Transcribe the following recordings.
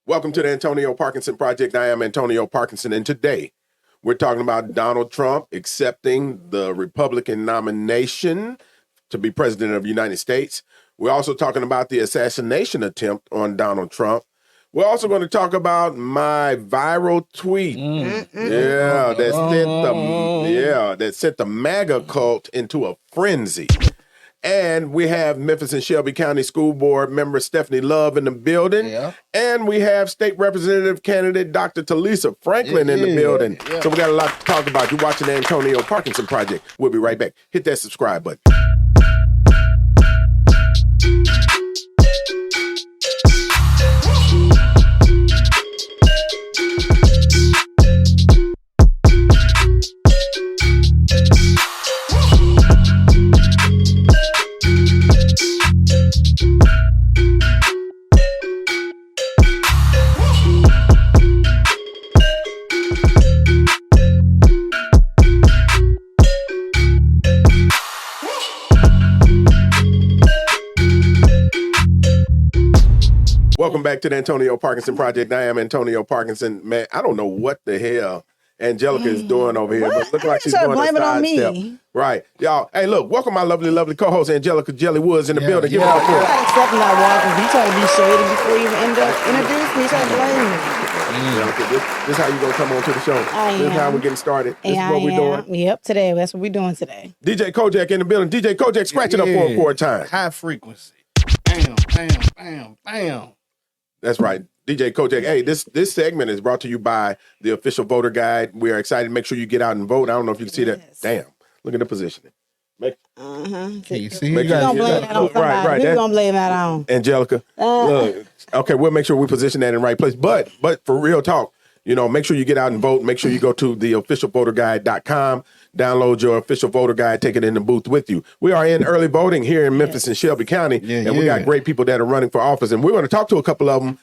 Welcome to the Antonio Parkinson Project. I am Antonio Parkinson, and today we're talking about Donald Trump accepting the Republican nomination to be president of the United States. We're also talking about the assassination attempt on Donald Trump. We're also going to talk about my viral tweet. That sent the MAGA cult into a frenzy. And we have Memphis and Shelby County School Board member Stephanie Love in the building. Yeah. And we have State Representative candidate Dr. Talisa Franklin in the building. Yeah. So we got a lot to talk about. You're watching the Antonio Parkinson Project. We'll be right back. Hit that subscribe button. Welcome back to the Antonio Parkinson Project. I am Antonio Parkinson. Man, I don't know what the hell Angelica is doing over here, but look like she's doing a side step. Right. Y'all, hey, look, welcome my lovely, lovely co-host, Angelica Jelly Woods in the building. Give it up for her. Accepting that walking. You try to be shady before you even end up introducing me. You try to blame me. This is how you going to come on to the show. This is how we're getting started. This is what we're doing. Yep, today. That's what we're doing today. DJ Kojak in the building. DJ Kojak, scratch it up for him for a time. High frequency. Bam, bam, bam, bam. That's right. DJ Kojak. Hey, this segment is brought to you by the official voter guide. We are excited. Make sure you get out and vote. I don't know if you can see that. Damn. Look at the positioning. Can you see? We're going to blame that on somebody. We're going to blame that on Angelica. Look. Okay, we'll make sure we position that in the right place. But for real talk, make sure you get out and vote. Make sure you go to the officialvoterguide.com. Download your official voter guide, take it in the booth with you. We are in early voting here in Memphis and Shelby County, and we got great people that are running for office. And we're going to talk to a couple of them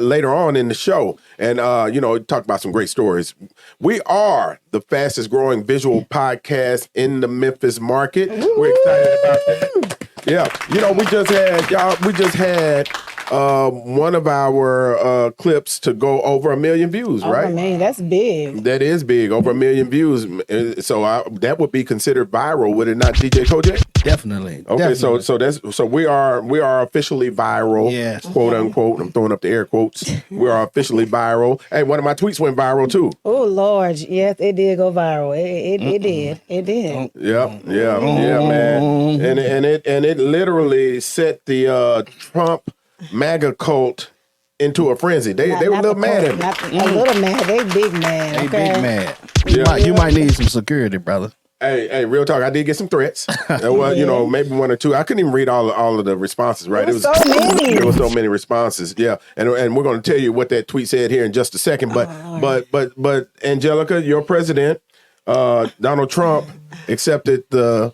later on in the show and, talk about some great stories. We are the fastest growing visual podcast in the Memphis market. We're excited about that. Yeah. We just had one of our clips to go over 1 million views, right? Over 1 million, that's big. That is big, over 1 million views. So that would be considered viral, would it not, DJ Kojak? Definitely. Okay, definitely. so we are officially viral, yes, quote unquote. I'm throwing up the air quotes. We are officially viral. Hey, one of my tweets went viral too. Oh Lord, yes, it did go viral. It did. Yeah, man. And it literally set the Trump MAGA cult into a frenzy. They were a little mad at me. A little mad. They big mad. They big mad. You might need some security, brother. Hey, real talk. I did get some threats. Well, maybe one or two. I couldn't even read all of the responses, right? There was so many. There were so many responses. Yeah. And we're going to tell you what that tweet said here in just a second. But Angelica, your president, Donald Trump accepted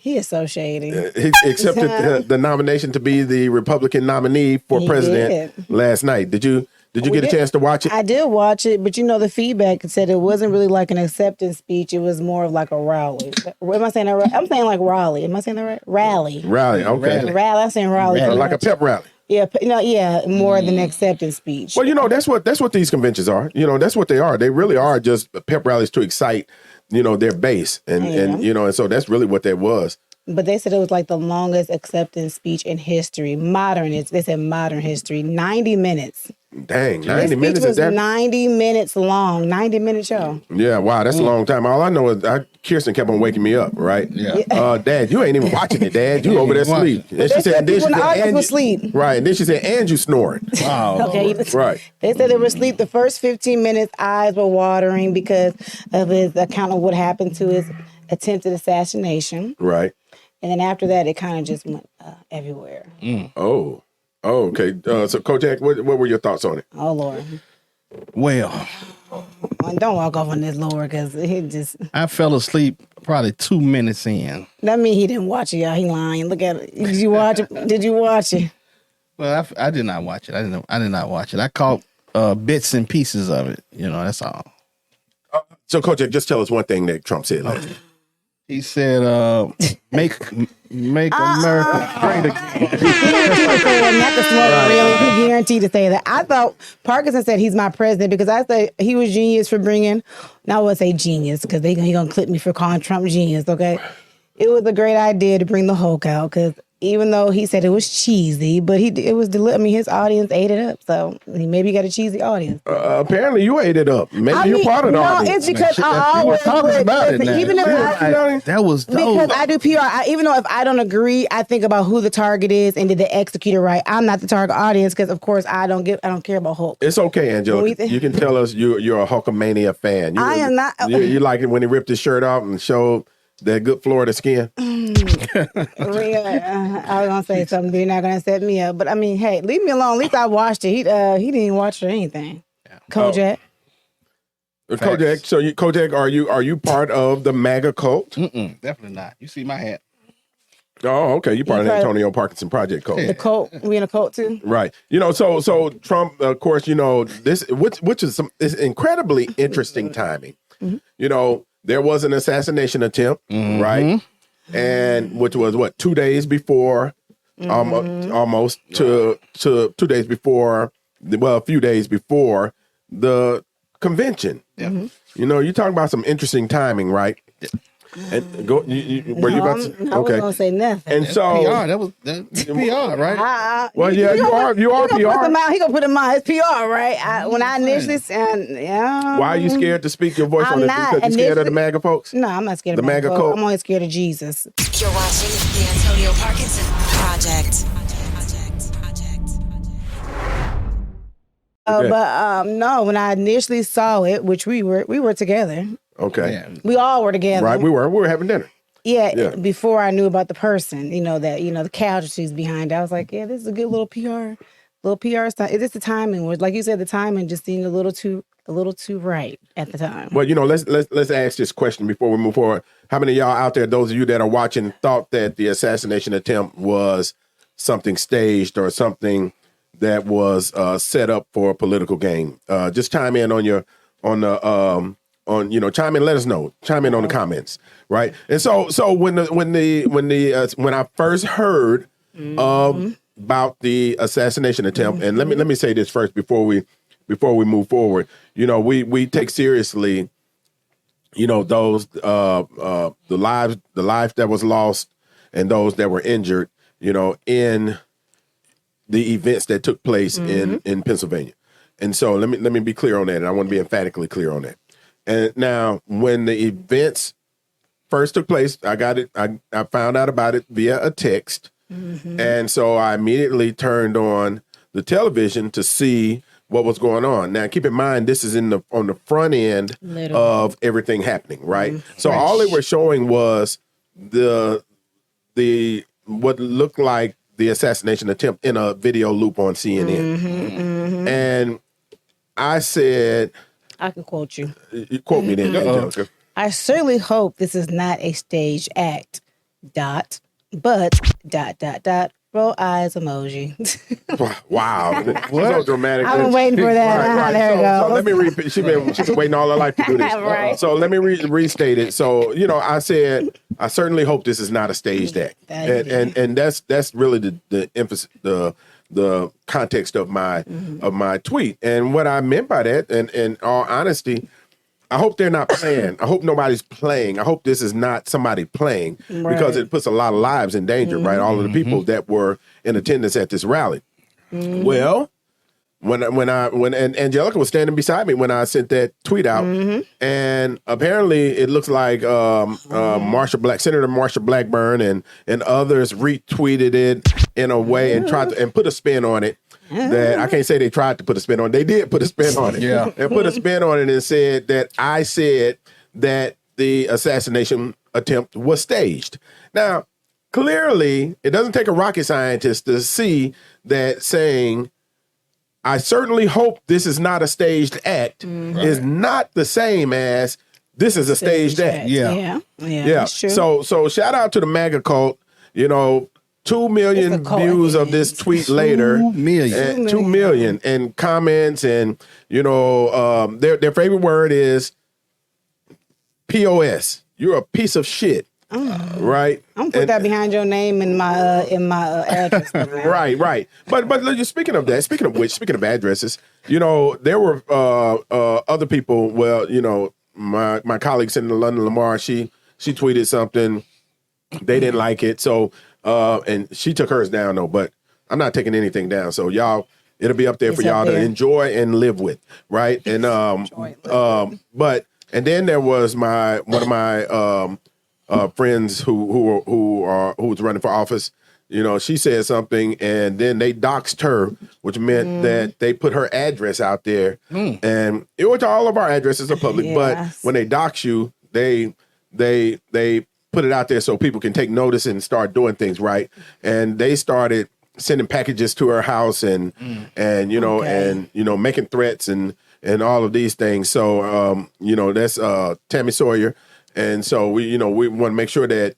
he is so shady. He accepted the nomination to be the Republican nominee for president last night. Did you get a chance to watch it? I did watch it, but the feedback said it wasn't really like an acceptance speech. It was more of like a rally. Am I saying that right? I'm saying like rally. Am I saying that right? Rally. Rally, okay. Rally. I'm saying rally. Like a pep rally. Yeah, more than acceptance speech. Well, that's what these conventions are. That's what they are. They really are just pep rallies to excite, their base. And so that's really what that was. But they said it was like the longest acceptance speech in history. They said modern history. 90 minutes. Dang, 90 minutes was 90 minutes long. 90-minute show. Yeah, wow, that's a long time. All I know is Kirsten kept on waking me up, right? Yeah. Dad, you ain't even watching it, Dad. You over there asleep. And she said, when the audience was asleep. Right, and then she said, and you snoring. Wow. Okay. Right. They said they were asleep the first 15 minutes. Eyes were watering because of his account of what happened to his attempted assassination. Right. And then after that, it kind of just went everywhere. Oh, okay. So, Kojak, what were your thoughts on it? Oh, Lord. Well, don't walk off on this, Lord, because he just... I fell asleep probably 2 minutes in. That means he didn't watch it, y'all. He lying. Look at it. Did you watch it? Did you watch it? Well, I did not watch it. I did not watch it. I caught bits and pieces of it. That's all. So, Kojak, just tell us one thing that Trump said last night. He said, make America great again. Not the smoke, really. He guaranteed to say that. I thought Parkinson said he's my president because I said he was genius for bringing. Now I would say genius because he gonna clip me for calling Trump genius. Okay, it was a great idea to bring the Hulk out because even though he said it was cheesy, but it was his audience ate it up. So maybe he got a cheesy audience. Apparently, you ate it up. Maybe you're part of the audience. It's because I always talking about it now. Even if That was because I do PR. Even though if I don't agree, I think about who the target is and did they execute it right. I'm not the target audience because, of course, I don't care about Hulk. It's okay, Angela. You can tell us you're a Hulkamania fan. I am not. You like it when he ripped his shirt off and showed that good Florida skin. I was gonna say something, but you're not gonna set me up. But I mean, hey, leave me alone. At least I watched it. He didn't even watch it or anything. Yeah. Kojak. Kojak. So Kojak, are you part of the MAGA cult? Definitely not. You see my hat. Oh, okay. You're part of the Antonio Parkinson Project cult. The cult. We in a cult too. Right. So Trump, of course, this which is it's incredibly interesting timing. Mm-hmm. There was an assassination attempt, right? And which was 2 days before, almost to 2 days before, a few days before the convention. Yeah. You're talking about some interesting timing, right? And were you about to? I wasn't gonna say nothing. And so that's PR, right? Well, yeah, you are PR. He gonna put him on. It's PR, right? When I initially said, why are you scared to speak your voice on it? Because you're scared of the MAGA folks? No, I'm not scared of the MAGA cult. I'm only scared of Jesus. You're watching the Antonio Parkinson Project. But no, when I initially saw it, which we were together. Okay. Yeah. We all were together. Right, we were having dinner. Yeah, before I knew about the person, the casualties behind it. I was like, yeah, this is a good little PR stuff. It's just the timing was, like you said, the timing just seemed a little too right at the time. Well, let's ask this question before we move forward. How many of y'all out there, those of you that are watching, thought that the assassination attempt was something staged or something that was set up for a political game? Just chime in chime in, let us know. Chime in on the comments, right? And so when I first heard about the assassination attempt, and let me say this first before we move forward. We take seriously, those the lives that was lost and those that were injured, in the events that took place in Pennsylvania. And so let me be clear on that, and I want to be emphatically clear on that. And now, when the events first took place, I got it. I found out about it via a text, and so I immediately turned on the television to see what was going on. Now, keep in mind, this is on the front end of everything happening, right? So all they were showing was the what looked like the assassination attempt in a video loop on CNN, and I said. I can quote you. You quote me then, Angelica. I certainly hope this is not a staged act. But roll eyes emoji. Wow, so dramatic. I've been waiting for that. Right. There it goes. So let me repeat. She's been waiting all her life to do this. Right. So let me restate it. So I said I certainly hope this is not a staged act, and that's really the emphasis, the context of my tweet. And what I meant by that, and in all honesty, I hope they're not playing. I hope nobody's playing. I hope this is not somebody playing, because it puts a lot of lives in danger, right? All of the people that were in attendance at this rally. Well, when Angelica was standing beside me when I sent that tweet out, and apparently it looks like Senator Marsha Blackburn and others retweeted it in a way and tried to put a spin on it. That I can't say they tried to put a spin on. They did put a spin on it. Yeah, and put a spin on it and said that I said that the assassination attempt was staged. Now, clearly, it doesn't take a rocket scientist to see that saying, I certainly hope this is not a staged act, is not the same as this is a staged act. Yeah. That's true. So shout out to the MAGA cult. 2 million views of this tweet later. 2 million and comments, and their favorite word is POS. You're a piece of shit. right? I'm gonna put that behind your name in my address. Right. But speaking of which, speaking of addresses, there were other people. Well, my colleagues in London Lamar, she tweeted something. They didn't like it, so and she took hers down though. But I'm not taking anything down. So y'all, it'll be up there for y'all to enjoy and live with, right? And but and then there was one of my friends who was running for office. She said something, and then they doxed her, which meant that they put her address out there, and which all of our addresses are public. Yes. But when they dox you, they put it out there so people can take notice and start doing things right. And they started sending packages to her house and making threats and all of these things. So that's Tammy Sawyer. And so we want to make sure that,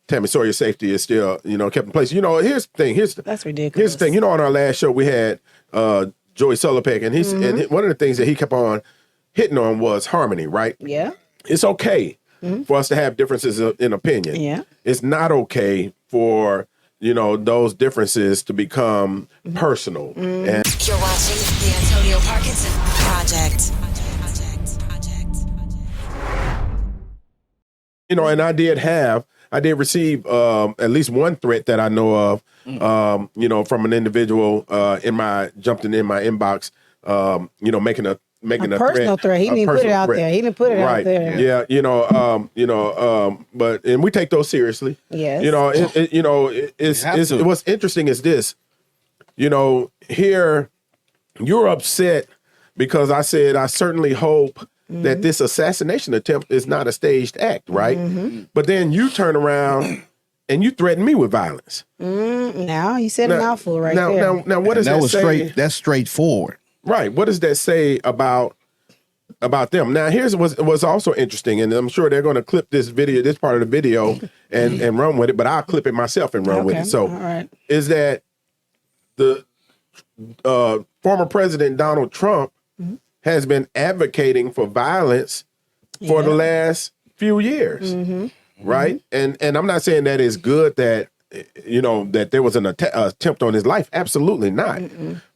Tammy Sawyer's safety is still, kept in place. Here's the thing. That's ridiculous. Here's the thing. On our last show, we had Joey Solopek, and and one of the things that he kept on hitting on was harmony, right? Yeah. It's okay for us to have differences in opinion. Yeah. It's not okay for, those differences to become personal. And You're watching the Antonio Parkinson Project. and I did receive at least one threat that I know of, from an individual jumped in my inbox, making a personal threat. He didn't put it out there. He didn't put it out there. Yeah, and we take those seriously. Yes. What's interesting is this. Here you're upset because I said I certainly hope that this assassination attempt is not a staged act, right? But then you turn around and you threaten me with violence. Now you said a mouthful right there. Now, what does that say? That's straightforward. Right. What does that say about them? Now, here's what's also interesting, and I'm sure they're going to clip this part of the video, and run with it, but I'll clip it myself and run with it. So, all right. Is that the former President Donald Trump has been advocating for violence for the last few years, right? And I'm not saying that it's good that that there was an attempt on his life. Absolutely not.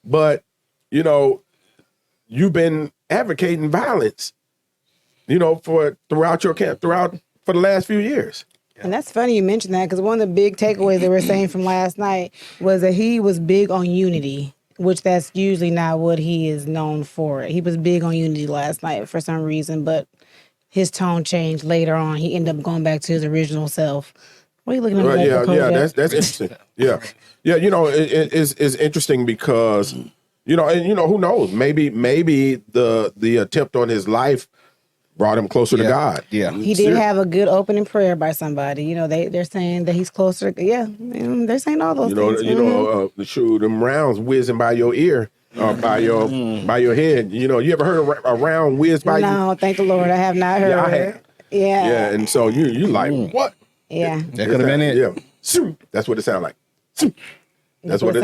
But you've been advocating violence, for the last few years. And that's funny you mentioned that, because one of the big takeaways they were saying from last night was that he was big on unity, which that's usually not what he is known for. He was big on unity last night for some reason, but his tone changed later on. He ended up going back to his original self. What are you looking at? That's interesting. Yeah. It's interesting because, and who knows? Maybe the attempt on his life brought him closer to God. Yeah. He did have a good opening prayer by somebody. They're saying that he's closer. Yeah, they're saying all those things. Shoot, them rounds whizzing by your ear or by your head. You ever heard a round whiz by you? No, thank the Lord, I have not heard. Yeah, I have. Yeah. Yeah, and so you like what? Yeah. That could have been it. Yeah. That's what it sounds like. That's what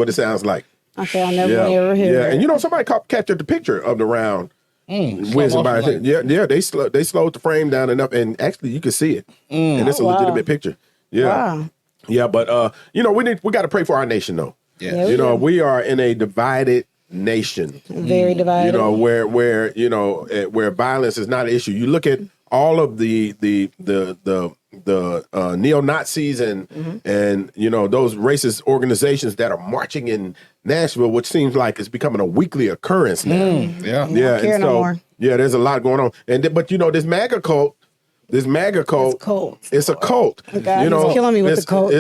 it sounds like. Okay, I'll never hear that. it. And somebody captured the picture of the round. Whizzing by. They slowed the frame down enough, and actually you can see it, and it's a legitimate picture. Yeah, wow. Yeah, but we got to pray for our nation though. Yeah, we are in a divided nation, very divided. Where violence is not an issue. You look at all of the neo-Nazis and those racist organizations that are marching in Nashville, which seems like it's becoming a weekly occurrence now. And so there's a lot going on. But this MAGA cult, it's a cult. Okay, he's killing me with the cult.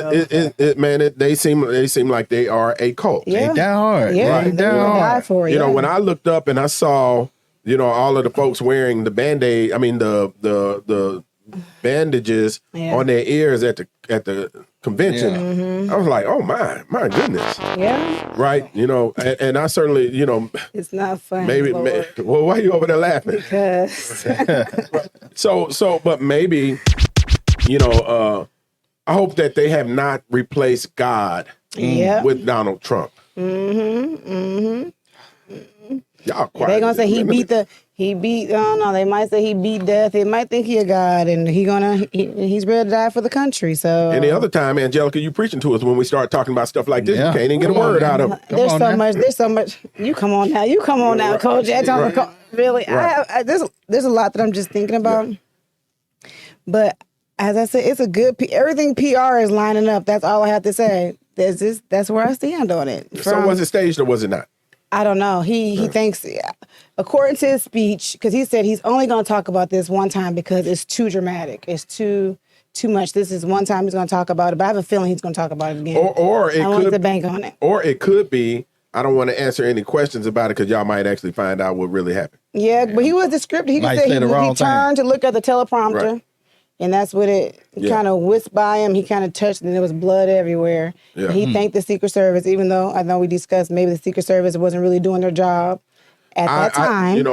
They seem like they are a cult. Yeah. Ain't that hard. Yeah, right? They die for it. When I looked up and I saw all of the folks wearing the Band-Aid, the bandages on their ears at the convention. I was like, oh my goodness. Yeah. Right. And I certainly, it's not fun. Maybe well, why are you over there laughing? Because but maybe, I hope that they have not replaced God with Donald Trump. Y'all quiet. They're gonna say he He beat, I don't know, they might say he beat death. They might think he a god and he's ready to die for the country. So Any other time, Angelica, you preaching to us when we start talking about stuff like this. Yeah. You can't even get a word out of it. There's so much. You come on now, Coach. Really, Right. there's a lot that I'm just thinking about. Yeah. But as I said, it's a good, everything PR is lining up. That's all I have to say. That's where I stand on it. So was it staged or was it not? I don't know. He thinks, according to his speech, because he said he's only going to talk about this one time because it's too dramatic. It's too much. This is one time he's going to talk about it, but I have a feeling he's going to talk about it again. Or it I want to bank on it. Or it could be, I don't want to answer any questions about it because y'all might actually find out what really happened. Yeah, but he was descriptive. He Might said say the wrong he turned to look at the teleprompter. Right. And that's what it kind of whisked by him. He kind of touched, and there was blood everywhere. Yeah. And he thanked the Secret Service, even though I know we discussed maybe the Secret Service wasn't really doing their job at that time. And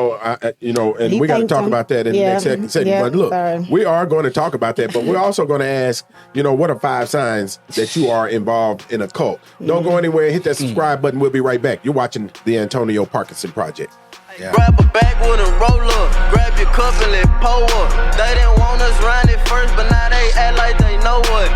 He we got to thanked talk him. about that in the next segment. Yeah, But look, sorry. we are going to talk about that, but we're also going to ask, what are 5 signs that you are involved in a cult? Don't go anywhere. Hit that subscribe button. We'll be right back. You're watching the Antonio Parkinson Project. Yeah. Grab a backwood and roll up. Grab your cup and let pour up. They didn't want us round it first, but now they act like they know what.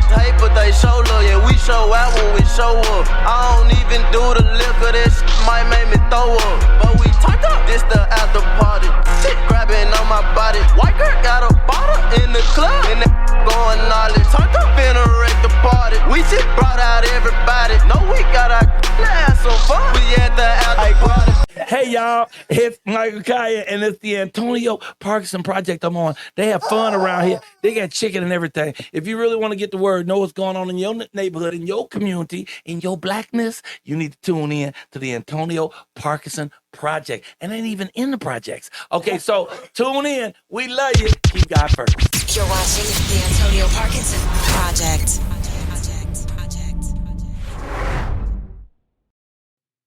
Hey, but they show love, yeah, we show out when we show up. I don't even do the liquor, that shit might make me throw up. But we turned up, this the after party. Shit grabbing on my body. White girl got a bottle in the club, and that going gnarly. Turned up, finna wreck the party. We just brought out everybody. No, we got our have some fun. We at the after party. Hey y'all, it's Michael Kaya and it's the Antonio Parkinson Project I'm on. They have fun around here. They got chicken and everything. If you really want to get the word, know what's going on in your neighborhood, in your community, in your blackness, you need to tune in to the Antonio Parkinson Project. And ain't even in the projects. Okay, so tune in. We love you. Keep God first. You're watching the Antonio Parkinson Project.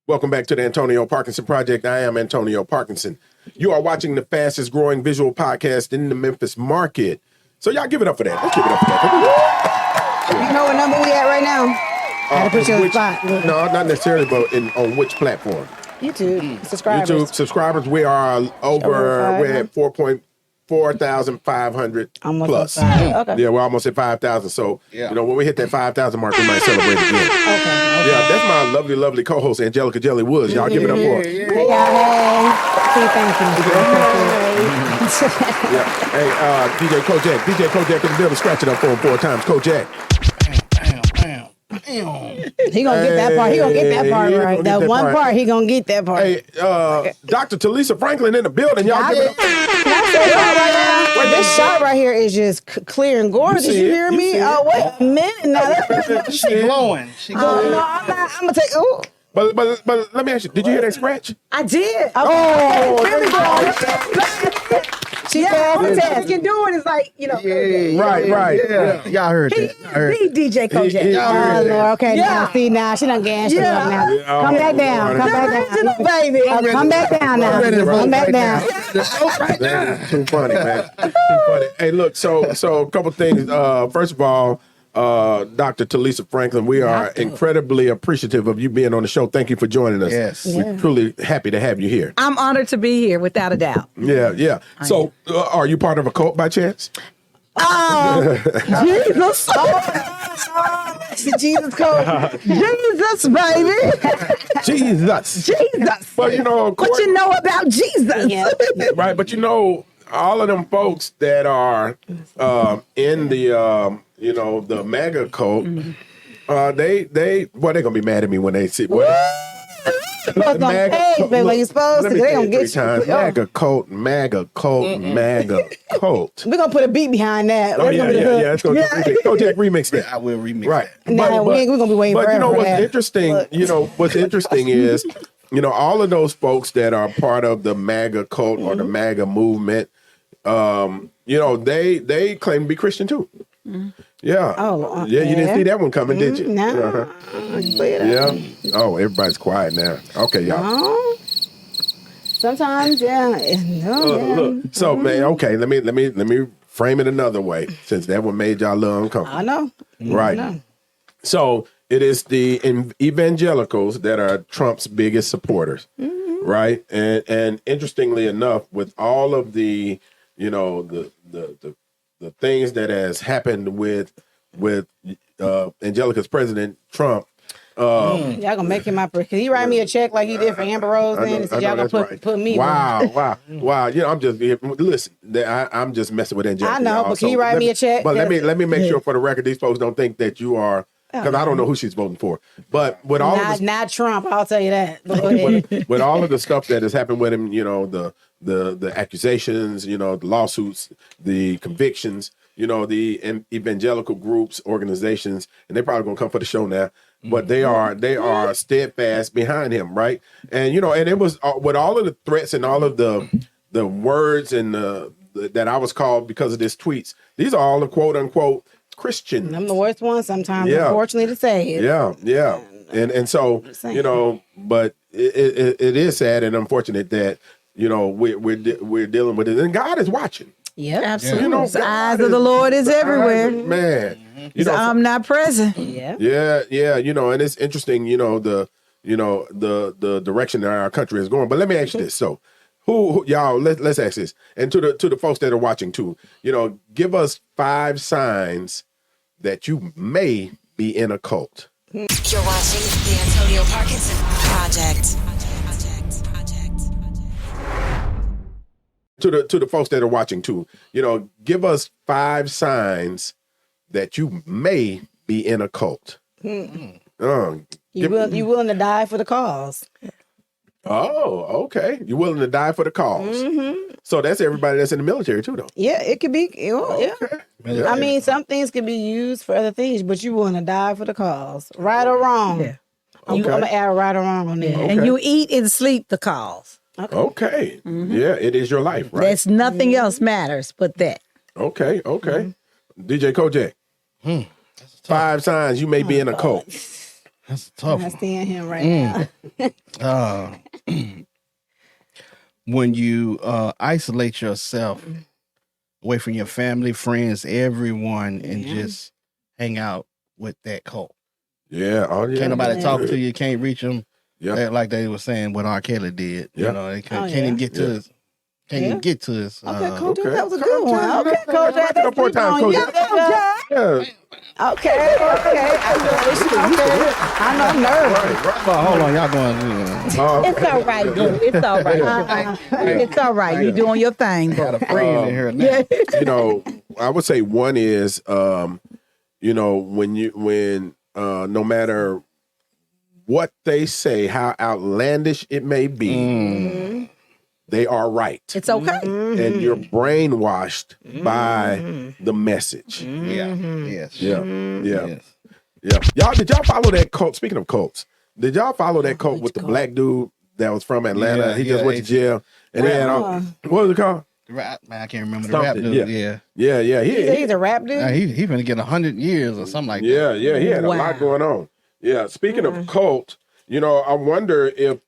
Welcome back to the Antonio Parkinson Project. I am Antonio Parkinson. You are watching the fastest growing visual podcast in the Memphis market. So y'all give it up for that. Let's give it up for that. You know what number we at right now? I had to put you on the spot. No, not necessarily, but on which platform? YouTube subscribers. YouTube subscribers. We are we're at 4,500 Almost plus. at 5. Okay. Yeah, we're almost at 5,000. So, when we hit that 5,000 mark, we might celebrate again. Okay. Yeah, that's my lovely, lovely co-host, Angelica Jelly Woods. Y'all give it up for her. Hey, y'all. Hey. Thank you. Hey, DJ Kojak in the building. Scratch it up for him 4 times. Kojak. He gonna get that part. He gonna get that part right. That one part, he gonna get that part. Hey, Dr. Talisa Franklin in the building. Y'all give it up. Can I say y'all right now? Well, this shot right here is just clear and gorgeous. Did you hear me? Oh, wait a minute now. She glowing. She Oh, glowing. no, I'm not. I'm gonna take. Oh, But let me ask you, did you hear that scratch? I did. Oh, really good. She passed the test. You can do it. It's like, Right. Yeah. Y'all heard that. Y'all heard He DJ Kojak. Oh, Lord. Okay, now, see, now, she done gassed you up now. Come back down. Come back down. Baby. Come back down now. Come back down. That's too funny, man. Too funny. Hey, look, so a couple things. First of all, Dr. Talisa Franklin, we are incredibly appreciative of you being on the show. Thank you for joining us. Yes. We're truly happy to have you here. I'm honored to be here, without a doubt. Yeah. So, are you part of a cult by chance? Oh, Jesus. Jesus code. Jesus, baby. Jesus. But, of course. What you know about Jesus? Yeah. Right, but all of them folks that are in the the MAGA cult, they're gonna be mad at me when they see what MAGA cult. You're supposed to. They gonna get you. MAGA cult, MAGA cult, MAGA cult. We're gonna put a beat behind that. Oh, yeah, it's gonna Kojak remix that. I will remix Right. that. Nah, we're gonna be waiting forever. But what's interesting? What's interesting is, all of those folks that are part of the MAGA cult or the MAGA movement, they claim to be Christian too. Yeah. Oh, yeah. You didn't see that one coming, did you? No. Yeah. Oh, everybody's quiet now. Okay, y'all. Sometimes, yeah. No, yeah. Look. So, man. Okay. Let me frame it another way, since that one made y'all a little uncomfortable. I know. Right. I know. So it is the evangelicals that are Trump's biggest supporters. right? And interestingly enough, with all of the, you know, the things that has happened with Angelica's president Trump. Y'all gonna make him my Can he write me a check like he did for Amber Rose? Then and said y'all gonna put me. Wow. You know, I'm just listen. I'm just messing with Angelica. I know, but can you write me a check? But let me make sure for the record, these folks don't think that you are, because I don't know who she's voting for. But with all not Trump, I'll tell you that. But go ahead. with all of the stuff that has happened with him, you know, the accusations, you know, the lawsuits, the convictions, you know, the evangelical groups, organizations, and they're probably gonna come for the show now. But they are steadfast behind him, right? And you know, and it was with all of the threats and all of the words and that I was called because of this tweets. These are all the quote unquote Christians. I'm the worst one sometimes, unfortunately to say it. Yeah. And so you know, but it is sad and unfortunate that you know we're dealing with it, and God is watching. Yeah, absolutely. You know, the eyes of the Lord is everywhere. Man. He's omnipresent. Yeah. Yeah. You know, and it's interesting, you know, the direction that our country is going. But let me ask you this. So who y'all, let's ask this. And to the folks that are watching too, you know, give us 5 signs that you may be in a cult. You're watching the Antonio Parkinson Project. To the folks that are watching too, you know, give us 5 signs that you may be in a cult. You willing to die for the cause? Oh, okay. You're willing to die for the cause. Mm-hmm. So that's everybody that's in the military too, though. Yeah, it could be. Yeah. Yeah. I mean, some things could be used for other things, but you willing to die for the cause, right or wrong? Yeah. I'm gonna add right or wrong on there. Okay. And you eat and sleep the cause. Okay. Yeah, it is your life, right? That's nothing else matters but that. Okay. DJ Kojak. 5 signs you may be in a cult. That's tough. I stand him right now. When you isolate yourself away from your family, friends, everyone, and just hang out with that cult. Yeah. Oh, yeah. Can't nobody talk to you. Can't reach them. Yeah. Like they were saying what R. Kelly did. Yeah. You know, they can't even get to us. Can't even get to us. Okay, Coach, okay. that was a good one. Okay, Coach, Back it up 4 times, Coach. Yeah. Okay. I know I'm nervous. Well, hold on, y'all going. It's all right, dude. It's all right. It's all right. You're doing your thing. Got a friend in here now. You know, I would say one is, you know, when no matter what they say, how outlandish it may be, they are right. It's okay. And you're brainwashed by the message. Yeah. Yes. Yeah. Yes. Y'all, did y'all follow that cult? Speaking of cults, did y'all follow that cult with the black dude that was from Atlanta? Yeah, he just went to jail. And then, what was it called? Rap, man, I can't remember the Something, rap dude. Yeah. He's a rap dude. He finna get 100 years or something like that. Yeah. He had a lot going on. Yeah. Speaking of cult, you know, I wonder if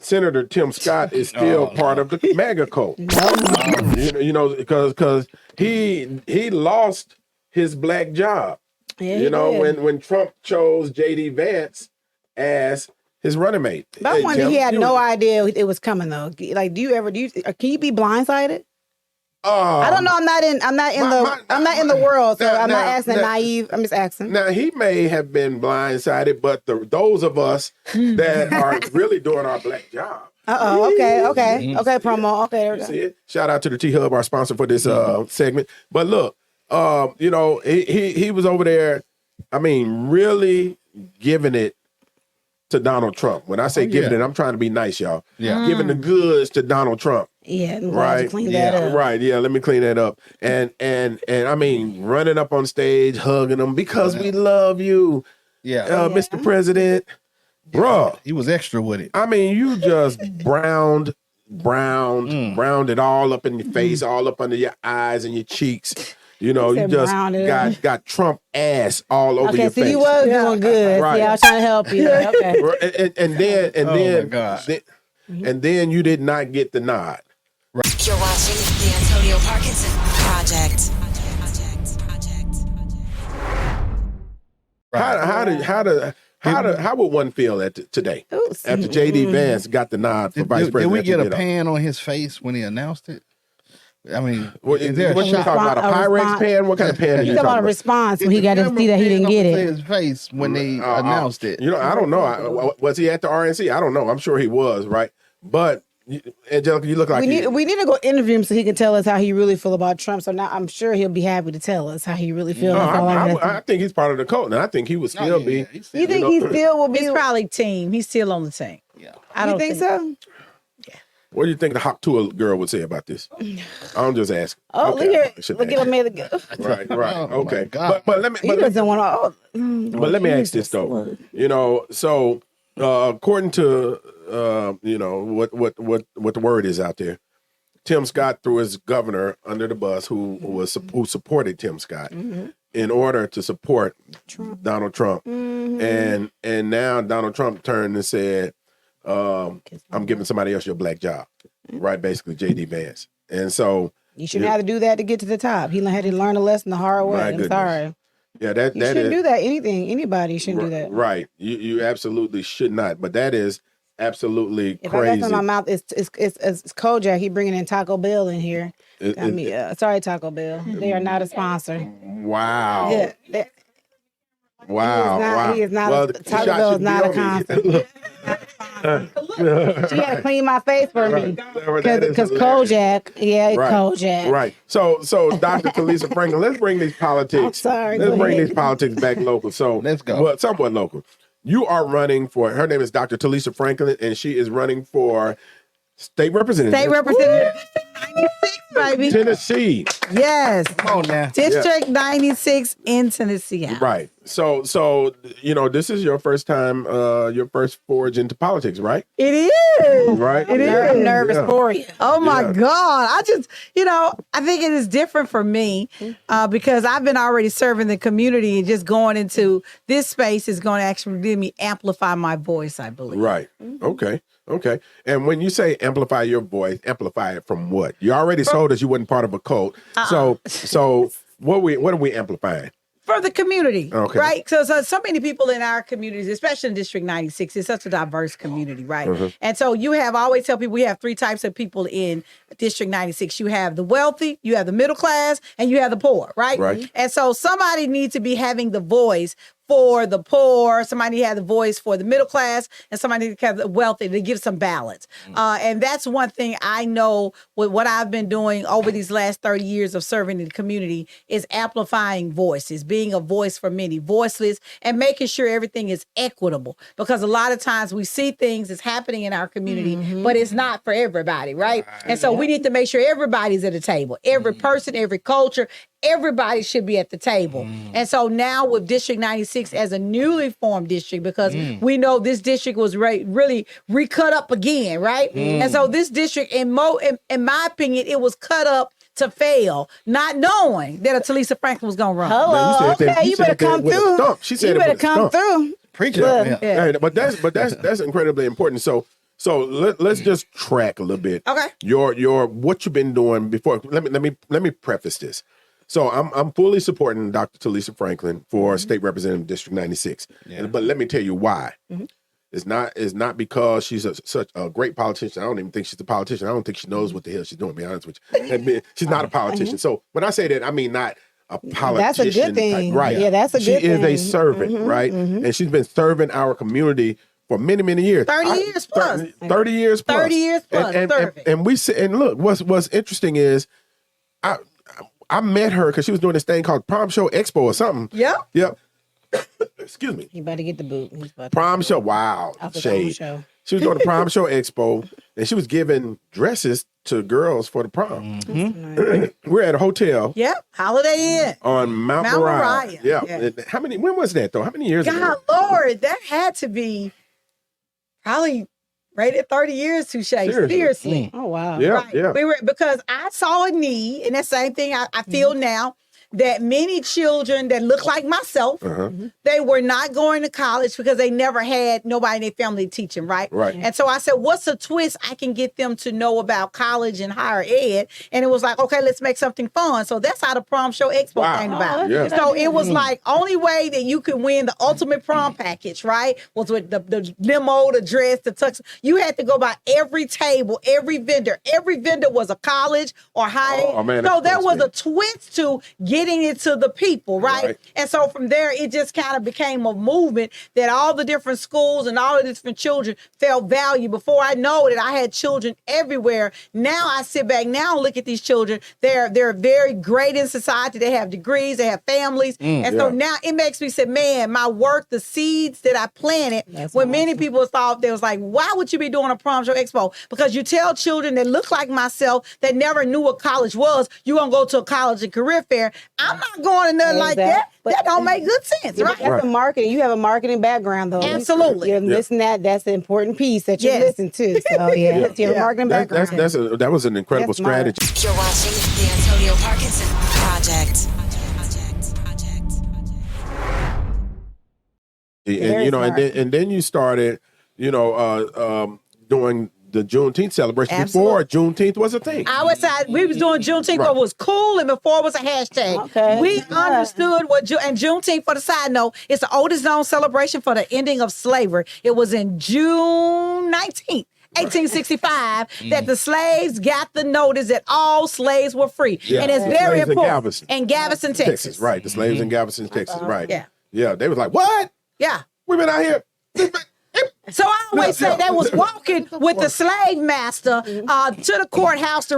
Senator Tim Scott is still part of the MAGA cult. You know, because he lost his black job. Yeah, you know, when Trump chose J.D. Vance as his running mate. But I wonder he had no idea it was coming though. Like, can you be blindsided? I don't know. I'm not in the world, so I'm not asking naive. I'm just asking. Now he may have been blindsided, but those of us that are really doing our black job. Okay, promo. Okay, there we go. See it? Shout out to the T Hub, our sponsor for this segment. But look, you know, he was over there. I mean, really giving it to Donald Trump. When I say giving it, I'm trying to be nice, y'all. Yeah. Giving the goods to Donald Trump. Yeah, right. Clean that up. Right. Yeah. Let me clean that up. And I mean, running up on stage, hugging them because we love you. Yeah. Mr. President, bruh. He was extra with it. I mean, you just browned it all up in your face, all up under your eyes and your cheeks. You know, you just got Trump ass all over your face. Okay, so you was doing good. Right. Yeah, I was trying to help you. Okay. And then you did not get the nod. You're watching the Antonio Parkinson Project. How would one feel today after J.D. Vance got the nod for vice president? Did we get a pan on his face when he announced it? I mean, what is there you talking about? A Pyrex pan? What kind of pan? You talking about a response when he got to see that he didn't get it. His face when they announced it. You know, I don't know. Was he at the RNC? I don't know. I'm sure he was, right? But Angelica, you look like we need to go interview him so he can tell us how he really feel about Trump. So now I'm sure he'll be happy to tell us how he really feels. I think he's part of the cult, and I think he would still be. You think he still will be? He's probably team. He's still on the team. Yeah, I don't think so. What do you think the Hawk Tour girl would say about this? I'm just asking. Oh, okay. look at him made it. Right. Oh, Okay. God. But let me. He doesn't want to. But let me ask this though. You know, so according to you know what the word is out there, Tim Scott threw his governor under the bus, who supported Tim Scott in order to support Donald Trump, and now Donald Trump turned and said, I'm giving somebody else your black job, right? Basically, J.D. Vance. And so you shouldn't have to do that to get to the top. He had to learn a lesson the hard way. I'm sorry. Yeah, that you shouldn't do that. Anybody shouldn't do that. Right. You absolutely should not. But that is absolutely if crazy. I got some in my mouth, it's Kojak. He bringing in Taco Bell in here. Sorry, Taco Bell. They are not a sponsor. Wow. Yeah. Wow. He is not. Taco Bell is not a sponsor. She had to clean my face for me because Kojak, Kojak. Right. So Dr. Talisa Franklin, let's bring these politics. Let's bring these politics back local. So let's go. Well, somewhat local. You are running for. Her name is Dr. Talisa Franklin, and she is running for state representative. State representative 96, baby. Tennessee. Yes. Come on now. District 96 in Tennessee. Right. So you know, this is your first time, your first forge into politics, right? It is. Right. It is. I'm nervous for you. Oh my God. I just, I think it is different for me because I've been already serving the community, and just going into this space is going to actually let me amplify my voice, I believe. Right. Okay. And when you say amplify your voice, amplify it from what? You already told us you wasn't part of a cult. So what are we amplifying? For the community, okay. Right? So many people in our communities, especially in District 96, it's such a diverse community, right? And so I always tell people we have three types of people in District 96. You have the wealthy, you have the middle class, and you have the poor, right? Right. And so somebody needs to be having the voice for the poor, somebody had the voice for the middle class, and somebody have the wealthy to give some balance. And that's one thing I know with what I've been doing over these last 30 years of serving in the community is amplifying voices, being a voice for many, voiceless, and making sure everything is equitable. Because a lot of times we see things that's happening in our community, but it's not for everybody, right? And so we need to make sure everybody's at the table. Every person, every culture, everybody should be at the table. And so now with District 96 as a newly formed district, because we know this district was really recut up again, right? And so this district, in my opinion, it was cut up to fail, not knowing that a Talisa Franklin was going to run. Hello, you better come through. She said you better come through. Preach it. Yeah. But that's incredibly important. So let's just track a little bit. Okay. Your what you've been doing before. Let me preface this. So I'm fully supporting Dr. Talisa Franklin for State Representative District 96. Yeah. But let me tell you why. It's not because she's such a great politician. I don't even think she's a politician. I don't think she knows what the hell she's doing, to be honest with you. She's not a politician. So when I say that, I mean not a politician. That's a good thing. Right. Yeah, that's a good thing. She is a servant, right? And she's been serving our community for many, many years. 30 years plus. 30 years plus. 30 years plus. And we say, and look, what's interesting is I met her because she was doing this thing called Prom Show Expo or something. Yep. Excuse me. You better get the boot. Prom Show. Wow. Shade. She was doing the Prom Show Expo, and she was giving dresses to girls for the prom. We're at a hotel. Yep. Holiday Inn. On Mount Moriah. Yeah. When was that, though? How many years ago? God, Lord, that had to be probably right at 30 years, Touche. Seriously. Oh, wow. Yeah, right. yeah. Because I saw a need, and that same thing I feel now. that many children that look like myself, they were not going to college because they never had nobody in their family teaching, right? Right. And so I said, what's a twist I can get them to know about college and higher ed? And it was like, okay, let's make something fun. So that's how the Prom Show Expo Wow. came about. Yeah. So it was like, only way that you could win the ultimate prom package, right, was with the limo, the dress, the tux. You had to go by every table, every vendor. Every vendor was a college or high ed. man, So that's there was close, a twist to getting it to the people, right? And so from there, it just kind of became a movement that all the different schools and all the different children felt value. Before I know it, I had children everywhere. Now I sit back now and look at these children. They're very great in society. They have degrees, they have families. And so now it makes me say, man, my work, the seeds that I planted, many people thought, they was like, why would you be doing a Prom Show Expo? Because you tell children that look like myself that never knew what college was, you're going to go to a college and career fair. I'm not going to nothing like that. That don't make good sense, right? That's a marketing. You have a marketing background, though. Absolutely. You're listening that. That's the important piece that you listen to. So, you have a marketing background. That was an incredible That's smart. strategy. You're watching the Antonio Parkinson Project. And you know, smart. and then you started, doing the Juneteenth celebration before Juneteenth was a thing. We was doing Juneteenth, but it was cool, and before it was a hashtag. Okay. We understood and Juneteenth, for the side note, it's the oldest known celebration for the ending of slavery. It was in June 19th. 1865, that the slaves got the notice that all slaves were free. Yeah. And it's The very slaves in important. In Galveston, Texas. Right. The slaves in Galveston, Texas. Right. Yeah. Yeah. They was like, what? Yeah. We've been out here. So I always say they was walking with the slave master to the courthouse to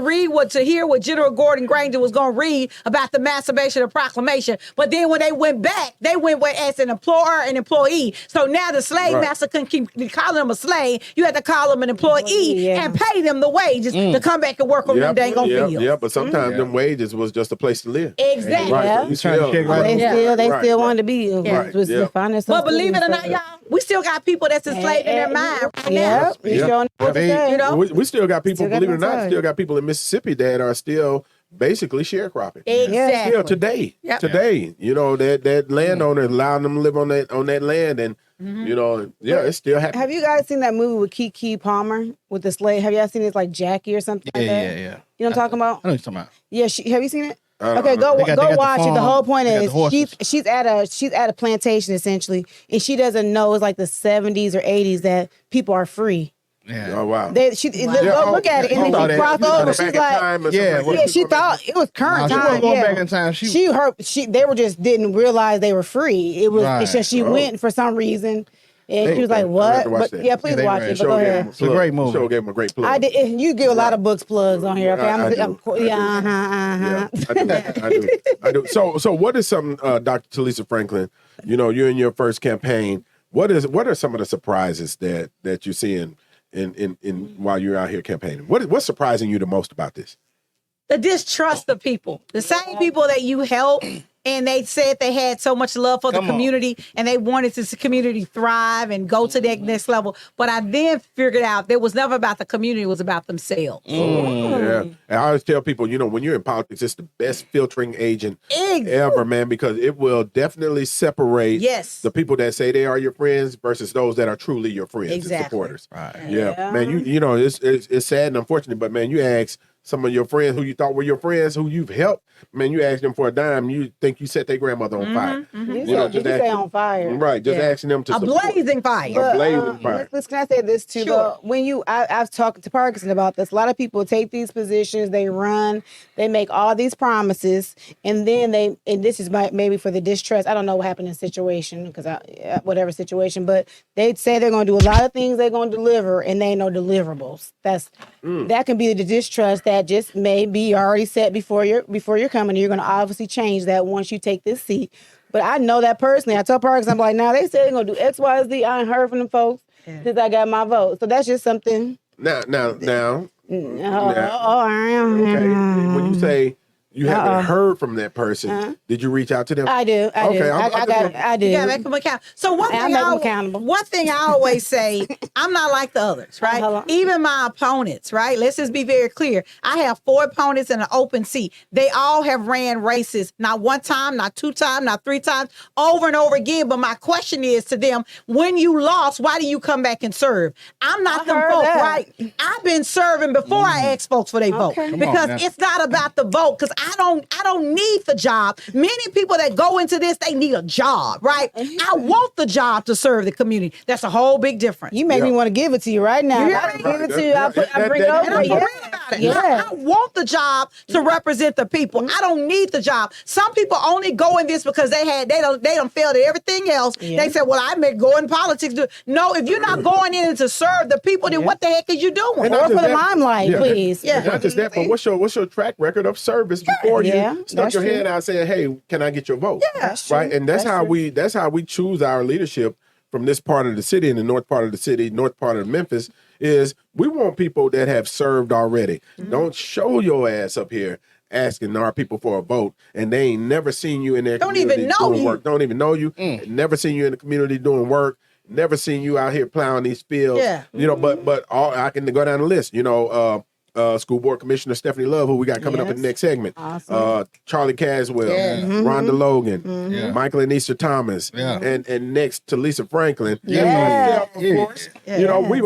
hear what General Gordon Granger was going to read about the Emancipation Proclamation. But then when they went back, they went as an employer and employee. So now the slave master couldn't keep calling them a slave. You had to call them an employee and pay them the wages to come back and work on them dang on fields. Yeah, but sometimes them wages was just a place to live. Exactly. Right. Yeah. So you still, They still wanted to be. Right. Was defined as But something believe it or not, separate. y'all, we still got people that's enslaved in their mind right now. Yeah. We sure know what to say. You know? we still got people, Still got believe it or not, inside. still got people in Mississippi that are still basically sharecropping. Exactly. Still today. Yep. Today. You know, that landowner allowing them to live on that land, and it's still happening. Have you guys seen that movie with Keke Palmer with the slave? Have y'all seen it? It's like Jackie or something like that? Yeah. You know what I'm talking about? I know what you're talking about. Yeah, have you seen it? Okay, go They got the watch it. The farm, whole point they got is the horses. she's at a plantation essentially, and she doesn't know it's like the 70s or 80s that people are free. Yeah. Oh wow. Look at it, and then she crossed over. She's like, she thought it was current No, she time. wasn't going Yeah. back in time. They were just didn't realize they were free. It was Right. it's just she went for some reason, and she was like, I "What?" have to watch But that. yeah, please Yeah, watch they it. But go ahead. It's a great movie. Show gave him a great plug. I did. You give a lot of books plugs on here. Okay, I do. I do. So what is some, Dr. Talisa Franklin? You know, you're in your first campaign. What are some of the surprises that you see in while you're out here campaigning? What's surprising you the most about this? The distrust of people. The same people that you help, and they said they had so much love for the community and they wanted to see community thrive and go to that next level. But I then figured out it was never about the community, it was about themselves. Yeah. And I always tell people, when you're in politics, it's the best filtering agent ever, man, because it will definitely separate the people that say they are your friends versus those that are truly your friends and supporters. Right. Yeah. Man, it's sad and unfortunate, but man, you ask some of your friends who you thought were your friends, who you've helped, man, you ask them for a dime, you think you set their grandmother on fire. Just stay on fire. Right, just asking them to a blazing fire. A blazing fire. Can I say this too? Though? When I've talked to Parkinson about this, a lot of people take these positions, they run, they make all these promises, and then and this is maybe for the distrust. I don't know what happened in the situation, because whatever situation, but they say they're going to do a lot of things they're going to deliver, and they ain't no deliverables. That can be the distrust that just may be already set before you're coming. You're going to obviously change that once you take this seat. But I know that personally. I told Parks, I'm like, now they said they're going to do X, Y, Z. I ain't heard from them folks since I got my vote. So that's just something. Now. Okay. Okay. When you say You haven't heard from that person. Did you reach out to them? I do. I do. I do. You gotta make them accountable. So one thing I always say, I'm not like the others, right? Even my opponents, right? Let's just be very clear. I have 4 opponents in an open seat. They all have ran races, not 1 time, not 2 times, not 3 times, over and over again. But my question is to them, when you lost, why do you come back and serve? I'm not them folks, right? I've been serving before I ask folks for their vote. Because it's not about the vote, because I don't need the job. Many people that go into this, they need a job, right? I want the job to serve the community. That's a whole big difference. You make me want to give it to you right now. I give it to you. I bring it over. I want the job to represent the people. I don't need the job. Some people only go in this because they don't failed at everything else. They said, well, I may go in politics. No, if you're not going in to serve the people, then what the heck are you doing? Or for the limelight, please. Not just that, but what's your track record of service before you stuck your hand out saying, "Hey, can I get your vote?" Right, and that's how we choose our leadership from this part of the city, in the north part of the city, north part of Memphis. Is we want people that have served already. Don't show your ass up here asking our people for a vote, and they ain't never seen you in their community doing work. Don't even know you. Never seen you in the community doing work. Never seen you out here plowing these fields. You know, but I can go down the list. You know, School Board Commissioner Stephanie Love, who we got coming up in the next segment. Charlie Caswell, Rhonda Logan, Michael and Easter Thomas, and next to Lisa Franklin. Of course. You know, we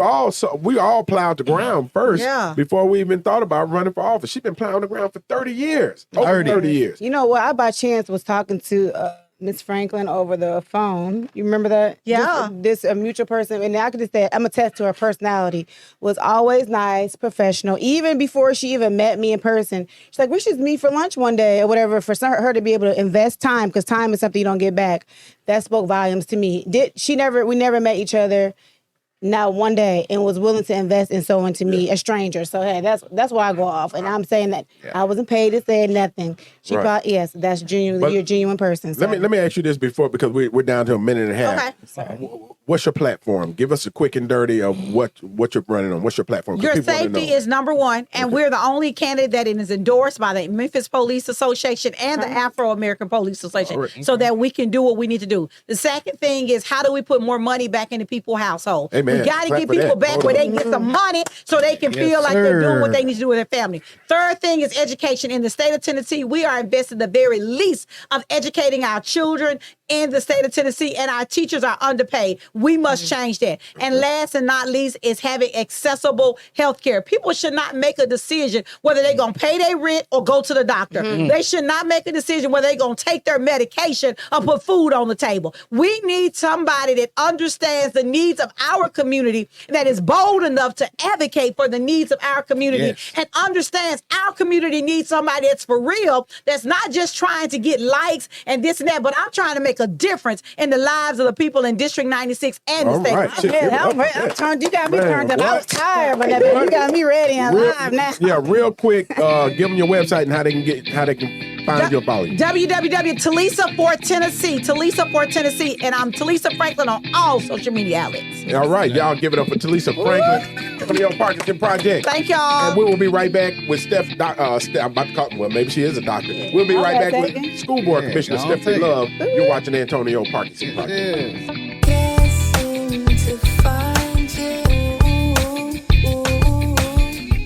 all plowed the ground first before we even thought about running for office. She's been plowing the ground for 30 years. Over 30 years. You know what? I by chance was talking to Miss Franklin over the phone. You remember that? Yeah. This a mutual person, and I could just say I'm attest to her personality. Was always nice, professional. Even before she even met me in person, she's like, "We should meet for lunch one day or whatever." For her to be able to invest time, because time is something you don't get back. That spoke volumes to me. We never met each other. Not one day, and was willing to invest in someone to me, a stranger. So hey, that's why I go off, and I'm saying that I wasn't paid to say nothing. She probably that's genuinely you're a genuine person. So. Let me ask you this before, because we're down to a minute and a half. Okay. What's your platform? Give us a quick and dirty of what you're running on. What's your platform? Your safety is number one, and we're the only candidate that is endorsed by the Memphis Police Association and the Afro-American Police Association, so that we can do what we need to do. The second thing is, how do we put more money back into people's household? We got to get people back where they can get some money so they can feel like they're doing what they need to do with their family. Third thing is education. In the state of Tennessee, we are investing the very least of educating our children in the state of Tennessee, and our teachers are underpaid. We must change that. And last and not least is having accessible health care. People should not make a decision whether they're going to pay their rent or go to the doctor. They should not make a decision whether they're going to take their medication or put food on the table. We need somebody that understands the needs of our community, that is bold enough to advocate for the needs of our community, and understands our community needs somebody that's for real, that's not just trying to get likes and this and that, but I'm trying to make a difference in the lives of the people in District 96 and the state. You got me turned up. I was tired, but you got me ready and live now. Yeah, real quick, give them your website and how they can find your follow you. www.Talisa for Tennessee, Talisa for Tennessee, and I'm Talisa Franklin on all social media outlets. All right, y'all give it up for Talisa Franklin from the Parkinson Project. Thank y'all. And we will be right back with Steph. I'm about to call. Well, maybe she is a doctor. We'll be right back with School Board Commissioner Stephanie Love. You're watching the Antonio Parkinson Project. Guessing to find you.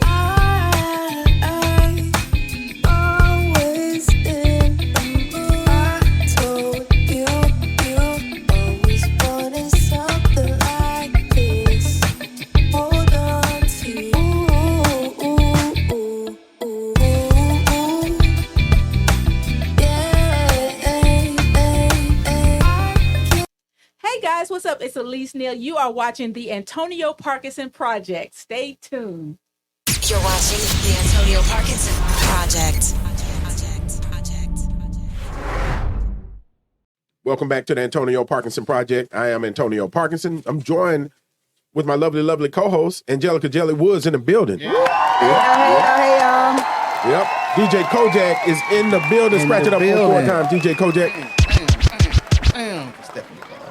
I always in the mood. I told you always wanted something like this. Hold on to you. Hey guys, what's up? It's Elise Neal. You are watching the Antonio Parkinson Project. Stay tuned. You're watching the Antonio Parkinson Project. Welcome back to the Antonio Parkinson Project. I am Antonio Parkinson. I'm joined with my lovely, lovely co-host, Angelica Jelly Woods, in the building. Hey, y'all. Yep. DJ Kojak is in the building. Scratch it up 4 times, DJ Kojak.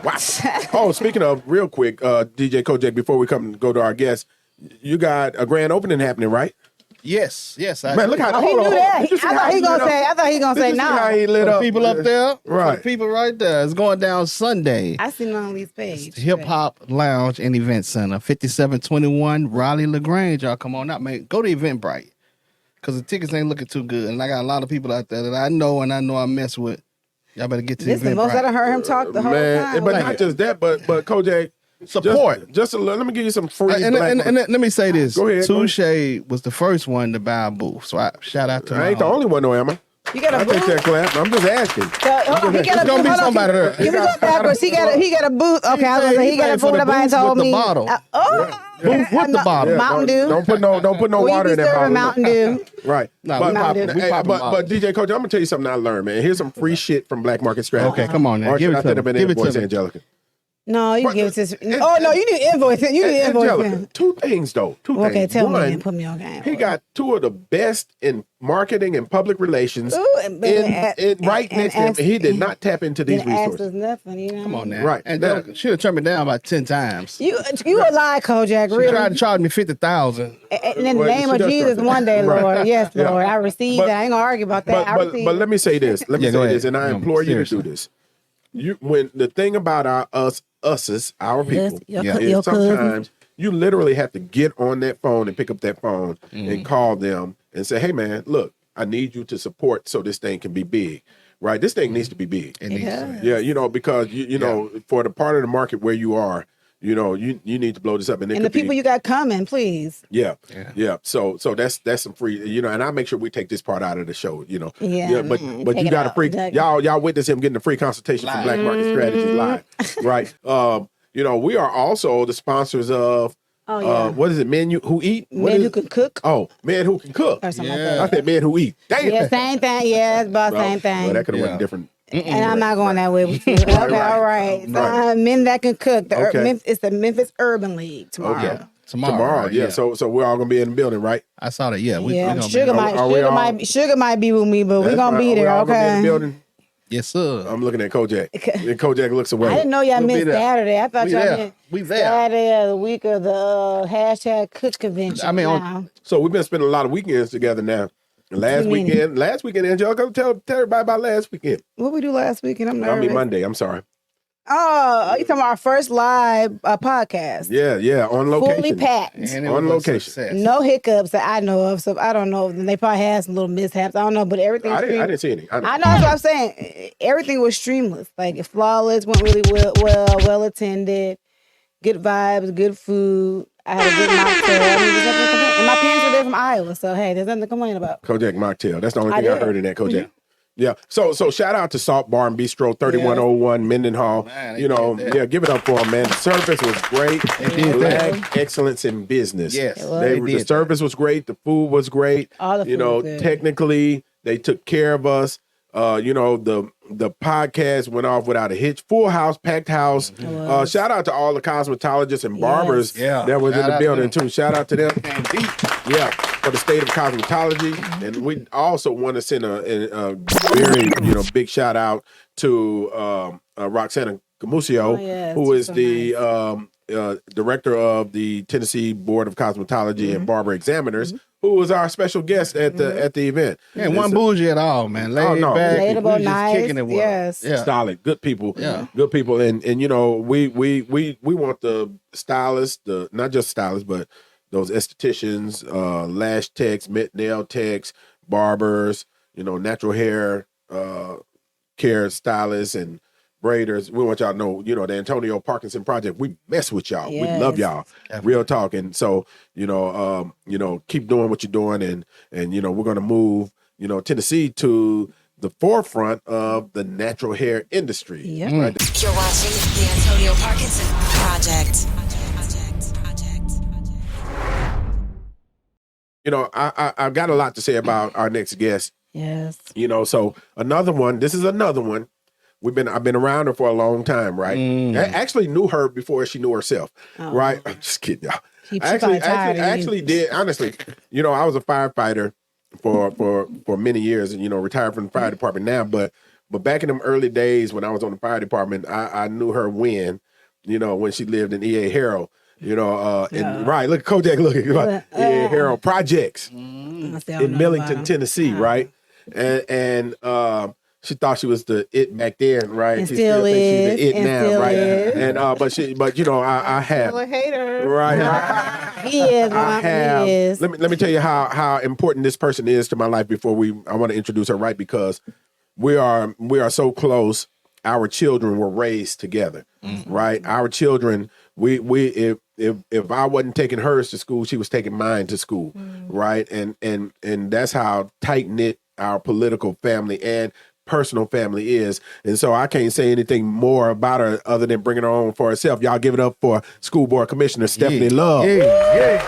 Wow. Oh, speaking of, real quick, DJ Kojak, before we go to our guest, you got a grand opening happening, right? Yes. Man, look how Oh, he hold knew on. that. Did you see I how thought he lit gonna up? say. I thought he gonna Did say you see how no. he lit For the up? people up there, Right. For the people right there. It's going down Sunday. I seen it on Lee's page. Hip Hop Lounge and Event Center, 5721 Raleigh LaGrange. Y'all come on out, man. Go to Eventbrite because the tickets ain't looking too good, and I got a lot of people out there that I know and I know I mess with. Y'all better get to This is the most I done Eventbrite. heard him talk the whole Man, time. but Like, not just that, but Kojak, Support. Just a little, let me give you some free. And let me say this: Go ahead, go Touche was the first one to buy a booth, so I shout out to. I ain't the only one, though, am I? you got I a take that booth. clap. I'm just asking. Hold on, he got a It's gonna booth. be Hold on, somebody there. Give me go backwards. He got a booth. Okay, I was gonna say he got a booth. Nobody told me. Bottle. Okay. With the bottle. Mountain Dew. Don't put no Will water you in be that serving bottle. Mountain Dew? Right. No, but, we popping- Mountain we Dew. popping but bottles. DJ Coach, I'm gonna tell you something I learned, man. Here's some free shit from Black Market Strategy. Okay, come on now. Or Give should it I to send me. up an Give it invoice, to me. Angelica? No, you What? give it to. Oh no, you need invoice. You need invoice. Angelica, two things though. Okay, things. tell me One, and put me on game. he got two of the best in marketing and public relations Ooh, and right next to him. And he did not tap into these Didn't ask us resources. nothing, you know. Come on now. Right. And Now- she'll turn me down about 10 times. You a lie, Kojak. She Really? tried to charge me 50,000. And in the Well, name she of does Jesus, trust it. one day, Right. Lord. Yes, Yeah. Lord. I received But- that. I ain't gonna argue about that. I But received let me say this. Let me Yeah, say go this, ahead. and I No, implore you to seriously. do this. When the thing about our us's, our people, your is cousins. sometimes you literally have to get on that phone and pick up that phone Mm-hmm. and call them and say, "Hey, man, look, I need you to support so this thing can be big." Right? This thing needs to be big. It needs Yeah. to. Yeah, because you know, for the part of the market where you are, you know, you need to blow this up, and, it And the could be- people you got coming, please. Yeah. So that's some free, and I make sure we take this part out of the show, Yeah, but take you it got a out. free Take- y'all witness him getting a free consultation from Black Market Strategies live, right? We are also the sponsors of what is it? Men Who Eat? What Men is who it? can cook Oh, Men Who Can Cook. or something I like said Men Who Eat. Damn. that. Yeah, same thing. Yeah, it's about Well, same thing. Well, that could have Yeah. went different. And I'm not going that way with you. Okay, all right. So, Right. men that can cook. Okay. It's the Memphis Urban League tomorrow. Okay. Tomorrow, Yeah. right, So we're all gonna be in the building, right? I saw that. Yeah, we Yeah, gonna sugar be might, Are we all- sugar might be with me, but we're That's gonna fine. be Are we there. all gonna be in the Okay. building? Yes, sir. I'm looking at Kojak. And Kojak looks away. I didn't know y'all We'll be meant there. Saturday. I thought We y'all there. meant We there. Saturday of the week of the hashtag cook convention. I mean, now. So we've been spending a lot of weekends together now. And last What do you mean? weekend, Angelica, tell everybody about last weekend. What we do last weekend? I'm nervous. I mean Monday. I'm sorry. Oh, you talking about our first live podcast? Yeah, on location. Fully packed. And it On was a location. success. No hiccups that I know of, so I don't know. They probably had some little mishaps. I don't know, but everything. I didn't see any. I know that's what I'm saying. Everything was streamless, like flawless. Went really well attended. Good vibes, good food. I had a good mocktail. I mean, there's nothing to complain. And my parents were there from Iowa, so hey, there's nothing to complain about. Kojak mocktail. That's the only I thing I did. Mm-hmm. heard in that Kojak. Yeah. So shout out to Salt Bar and Bistro, 3101 Mendenhall. Man, they did that. Give it up for them, man. The service was great. did Black excellence in business. Yes, The did service was great. The food was great. All the food was good. Technically, they took care of us. The podcast went off without a hitch. Full house, packed house. Shout out to all the cosmetologists and barbers Yeah. that was Shout in the out to building them. too. Shout out to them. Yeah, for the state of cosmetology, and we also want to send a very big shout out to Roxana Gamusio, yes, who is so the director of the Tennessee Board of Cosmetology and Barber Examiners, who was our special guest at the event. And one bougie at all, man. Laid no. back. Relatable, we was just nice, kicking it with yes. them. Yeah. Solid, good people, Yeah. good people, and we want the stylists, not just stylists, but those estheticians, lash techs, nail techs, barbers, natural hair care stylists and braiders. We want y'all to know, the Antonio Parkinson Project. We mess with y'all. We love y'all. Real talk. And so, keep doing what you're doing, and we're gonna move, Tennessee to the forefront of the natural hair industry. Yeah. Right? You're watching the Antonio Parkinson Project. I've got a lot to say about our next guest. Yes. So another one. This is another one. I've been around her for a long time, right? I actually knew her before she knew herself, right? I'm just kidding, y'all. She I probably tired of you. actually did. Honestly, I was a firefighter for many years, and retired from the fire department now. But back in them early days when I was on the fire department, I knew her when she lived in EA Harrell. You know, and right, look, Kojak looking like Harold Projects in Millington, Tennessee, right? And she thought she was the it back then, right? And she still thinks she's the is, it and now, still right? is. And but you know, I have a hater. right. He is. I have. He is. Let me tell you how important this person is to my life before I want to introduce her, right? Because we are so close. Our children were raised together, right? Our children, if I wasn't taking hers to school, she was taking mine to school, right? And that's how tight knit our political family and personal family is. And so I can't say anything more about her other than bringing her on for herself. Y'all give it up for School Board Commissioner Stephanie Love. Yeah.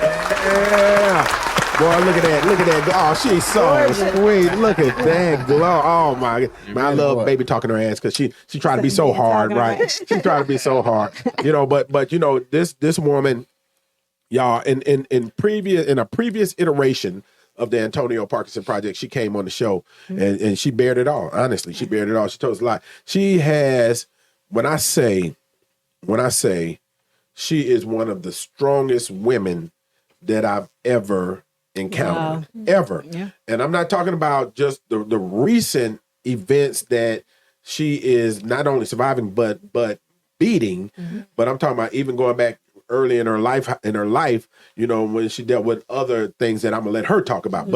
Boy, look at that. Oh, she's so sweet. Look at that glow. Oh my God. I love baby talking her ass because she tried to be so hard, right? She tried to be so hard. You know, but you know, this woman, y'all, in a previous iteration of the Antonio Parkinson Project, she came on the show and she bared it all. Honestly, she bared it all. She told us a lot. She has, when I say she is one of the strongest women that I've ever encountered. Ever. Yeah. And I'm not talking about just the recent events that she is not only surviving but beating, but I'm talking about even going back early in her life, you know, when she dealt with other things that I'm gonna let her talk about.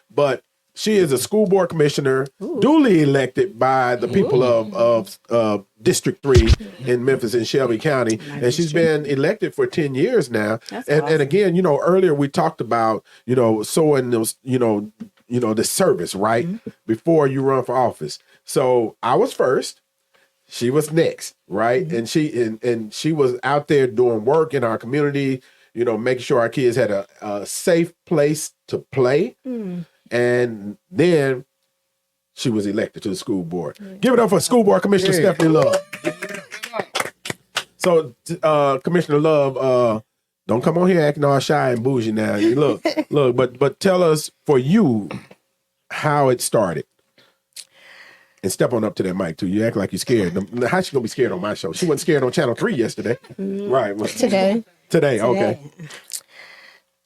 But she is a school board commissioner, duly elected by the people of District 3 in Memphis and Shelby County. And she's been elected for 10 years now. And again, you know, earlier we talked about, you know, sowing those, you know, the service, right? Before you run for office. So I was first. She was next, right? And she was out there doing work in our community, you know, making sure our kids had a safe place to play. And then she was elected to the school board. Give it up for School Board Commissioner Stephanie Love. So, Commissioner Love, don't come on here acting all shy and bougie now. Look, but tell us for you how it started. And step on up to that mic too. You act like you're scared. How's she gonna be scared on my show? She wasn't scared on Channel 3 yesterday. Right. Today, okay.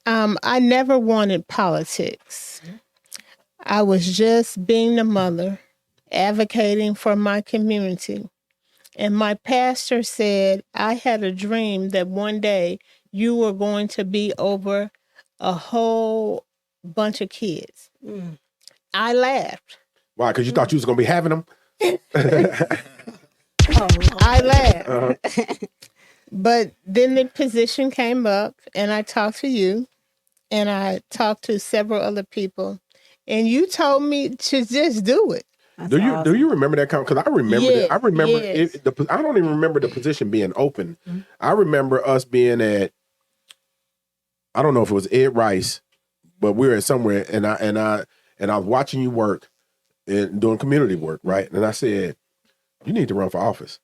I never wanted politics. I was just being the mother, advocating for my community. And my pastor said, I had a dream that one day you were going to be over a whole bunch of kids. I laughed. Why? Because you thought you was going to be having them? I laughed. But then the position came up, and I talked to you, and I talked to several other people, and you told me to just do it. Do you remember that? Because I remember it. I remember it. I don't even remember the position being open. I remember us being at, I don't know if it was Ed Rice, but we were at somewhere, and I was watching you work and doing community work, right? And I said, you need to run for office.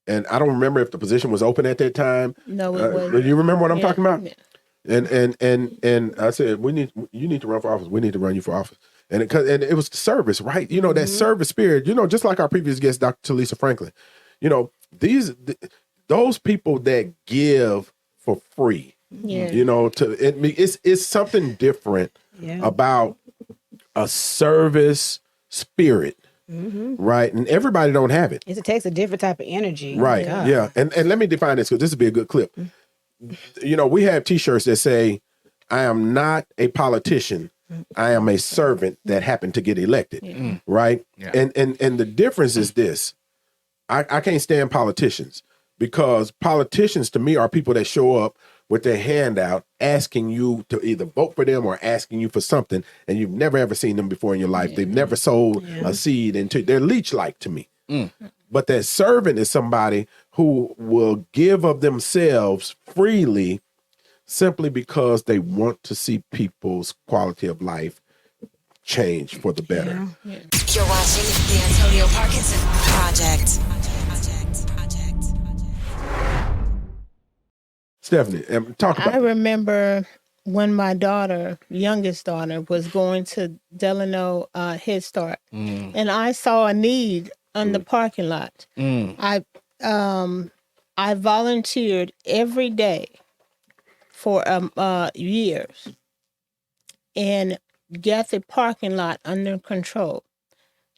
And I don't remember if the position was open at that time. No, it wasn't. Do you remember what I'm talking about? Yeah. And I said, you need to run for office. We need to run you for office. And it was the service, right? You know, that service spirit, you know, just like our previous guest, Dr. Talisa Franklin, you know, those people that give for free, you know, it's something different about a service spirit. Right. And everybody don't have it. It takes a different type of energy. Right. Yeah. And let me define this because this would be a good clip. You know, we have T-shirts that say, I am not a politician. I am a servant that happened to get elected. Right. Yeah. And the difference is this. I can't stand politicians because politicians to me are people that show up with their hand out asking you to either vote for them or asking you for something, and you've never ever seen them before in your life. They've never sold a seed into. They're leech-like to me. But that servant is somebody who will give of themselves freely simply because they want to see people's quality of life change for the better. You're watching the Antonio Parkinson Project. Stephanie, talk about I remember when my youngest daughter, was going to Delano Head Start, and I saw a need on the parking lot. I volunteered every day for years and got the parking lot under control.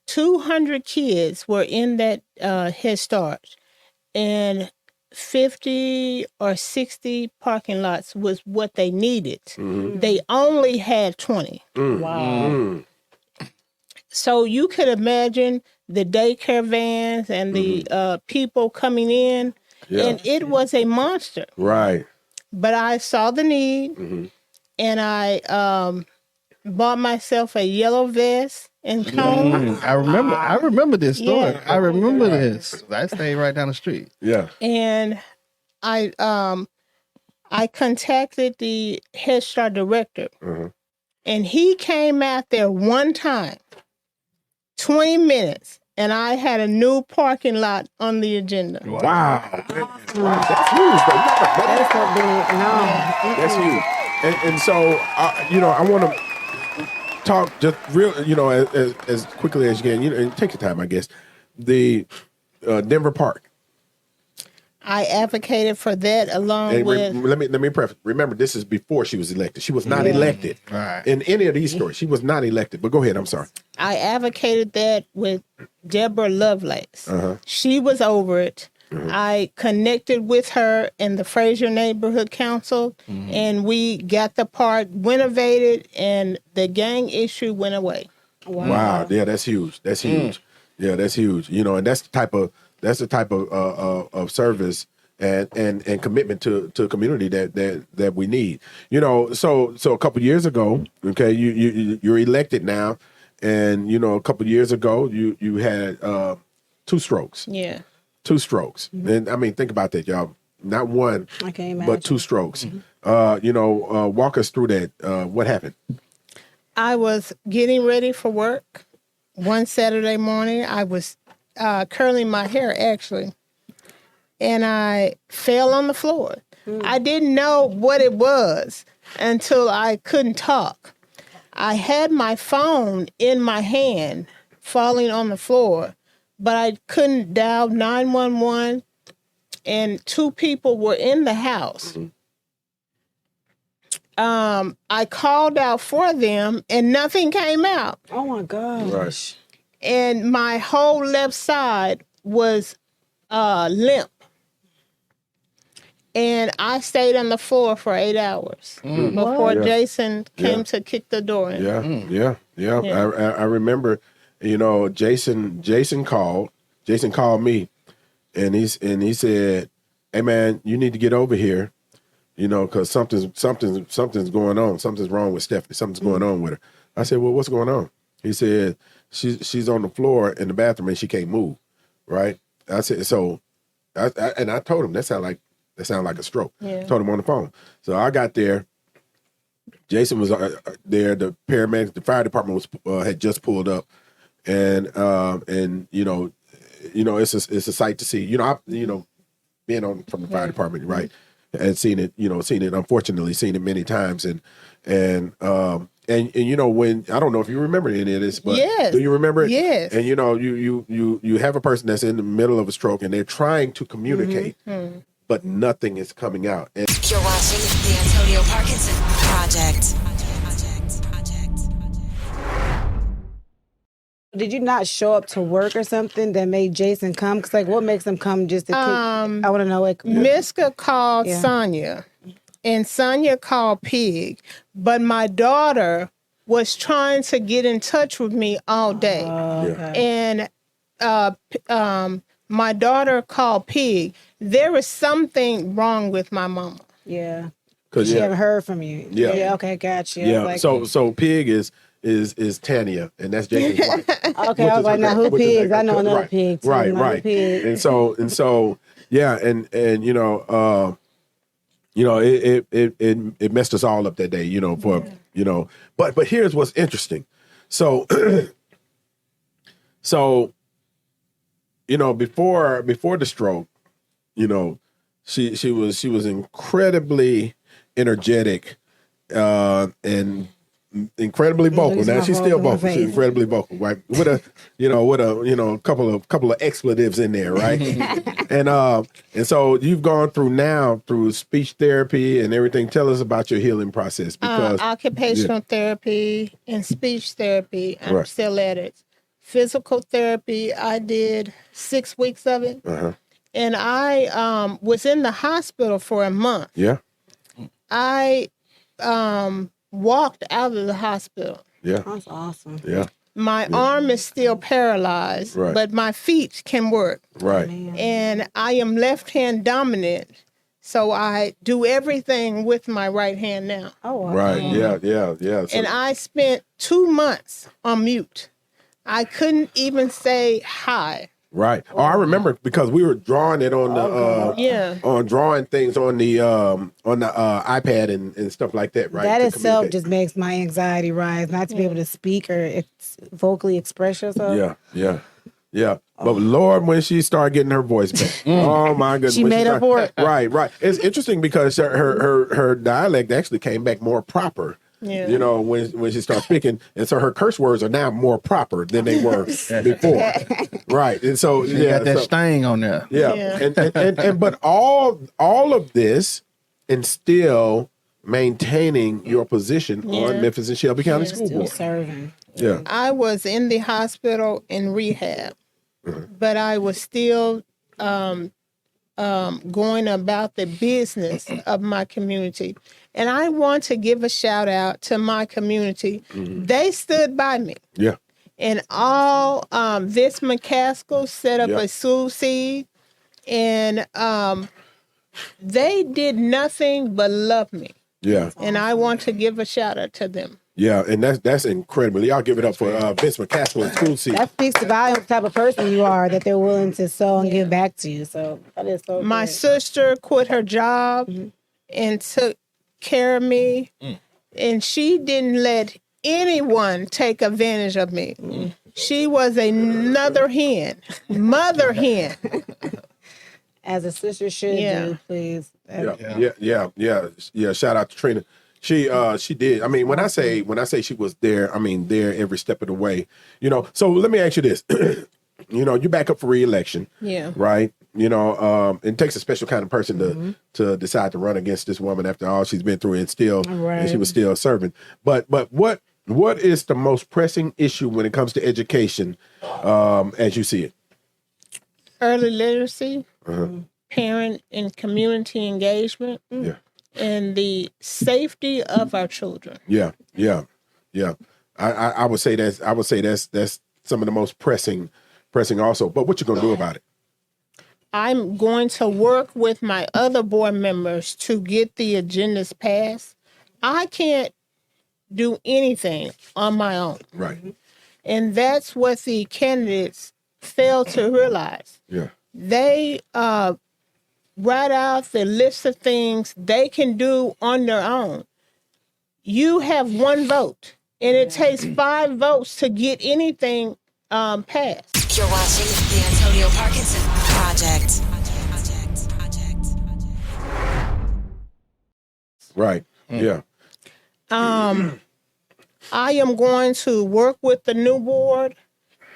200 kids were in that Head Start, and 50 or 60 parking lots was what they needed. They only had 20. Wow. So you could imagine the daycare vans and the people coming in, and it was a monster. Right. But I saw the need, and I bought myself a yellow vest and coat. I remember this story. Yeah. I remember this. I stayed right down the street. Yeah. And I contacted the Head Start director, and he came out there one time, 20 minutes, and I had a new parking lot on the agenda. Wow. That's huge. That's so big. No. That's huge. And so, I want to talk just real, as quickly as you can. And take your time, I guess. The Denver Park. I advocated for that along And with. let me preface. Remember, this is before she was elected. She was not elected. Right. In any of these stories, she was not elected. But go ahead. I'm sorry. I advocated that with Deborah Lovelace. She was over it. I connected with her in the Fraser Neighborhood Council, and we got the park renovated, and the gang issue went away. Wow. Yeah, that's huge. That's huge. Yeah, that's huge. And that's the type of service and commitment to a community that we need. So a couple years ago, okay, you're elected now, and a couple years ago you had 2 strokes. Yeah. 2 strokes. And I mean, think about that, y'all. Not one, I can't imagine. but 2 strokes. Walk us through that. What happened? I was getting ready for work one Saturday morning. I was curling my hair, actually, and I fell on the floor. I didn't know what it was until I couldn't talk. I had my phone in my hand falling on the floor, but I couldn't dial 911, and 2 people were in the house. I called out for them, and nothing came out. Oh my gosh. Right. And my whole left side was limp. And I stayed on the floor for 8 hours before Yeah. Jason came Yeah. to kick the door in. Yeah. I remember, Jason called me, and he said, "Hey man, you need to get over here, because something's going on. Something's wrong with Stephanie. Something's going on with her." I said, "Well, what's going on?" He said, "She's on the floor in the bathroom and she can't move." Right? I said, so, I told him that sounded like a stroke. Yeah. Told him on the phone. So I got there. Jason was there. The paramedics, the fire department had just pulled up, and it's a sight to see. Being from the fire department, right, and seen it. Unfortunately, seen it many times, and when I don't know if you remember any of this, but Yes. do you remember it? Yes. And you have a person that's in the middle of a stroke, and they're trying to communicate, but nothing is coming out. And You're watching the Antonio Parkinson Project. Did you not show up to work or something that made Jason come? Because what makes him come just to kick? I want to know. Miska called Yeah. Sonia, and Sonia called Pig, but my daughter was trying to get in touch with me all day. And my daughter called Pig. There was something wrong with my mama. Yeah. 'cause, She yeah. haven't heard from you. Yeah. Okay, gotcha. Yeah. So Pig is Tanya, and that's Jason's wife. Okay, I was like, now who Pigs? I know another right, pig. Too. Right, Another right. Pig. And so, yeah, and it messed us all up that day, But here's what's interesting. So, before the stroke, she was incredibly energetic, and incredibly vocal. use Now my she's still vocal vocal. She's face. incredibly vocal, right? With a couple of expletives in there, right? and so you've gone through speech therapy and everything. Tell us about your healing process because Occupational therapy and speech therapy. I'm Right. still at it. Physical therapy, I did 6 weeks of it. And I was in the hospital for a month. yeah, I walked out of the hospital. yeah, That's awesome. yeah, My arm is still paralyzed, Right. but my feet can work. right, And I am left hand dominant. So I do everything with my right hand now. Oh, wow. right, yeah. So, And I spent 2 months on mute. I couldn't even say hi. right. Oh, I remember because we were drawing it on the on drawing things on the iPad and stuff like that, right? That to itself communicate. just makes my anxiety rise, not to be able to speak or vocally express yourself. Yeah. But Lord, when she started getting her voice back, oh my goodness, She when made up started- for it. Right. It's interesting because her dialect actually came back more proper. Yeah. You know, when she started speaking, and so her curse words are now more proper than they were before. Right, and so You got that sting on there. yeah. And but all of this and still maintaining your position on Memphis and Shelby County School Still Board. serving. Yeah. I was in the hospital in rehab, but I was still going about the business of my community. And I want to give a shout out to my community. They stood by me. Yeah. And all Vince McCaskill set up Yeah. a school seed, and they did nothing but love me. Yeah. And I want to give a shout out to them. Yeah, and that's incredible. Y'all give it up for Vince McCaskill and School Seat. That speaks to volume of the type of person you are, that they're willing to sow and give back to you. So that is so My good. sister quit her job and took care of me, and she didn't let anyone take advantage of me. She was another hen, mother hen. As a sister should do, please. Yeah. Shout out to Trina. She did. I mean, when I say she was there, I mean there every step of the way. You know. So let me ask you this. You know, you back up for re-election. Yeah. Right. You know, it takes a special kind of person to decide to run against this woman after all she's been through and still, and she was still serving. But what is the most pressing issue when it comes to education, as you see it? Early literacy, parent and community engagement, and the safety of our children. Yeah. I would say that's some of the most pressing also. But what you gonna do about it? I'm going to work with my other board members to get the agendas passed. I can't do anything on my own. Right. And that's what the candidates fail to realize. Yeah. They write out the list of things they can do on their own. You have one vote, and it takes 5 votes to get anything passed. You're watching the Antonio Parkinson Project. Right. Yeah. I am going to work with the new board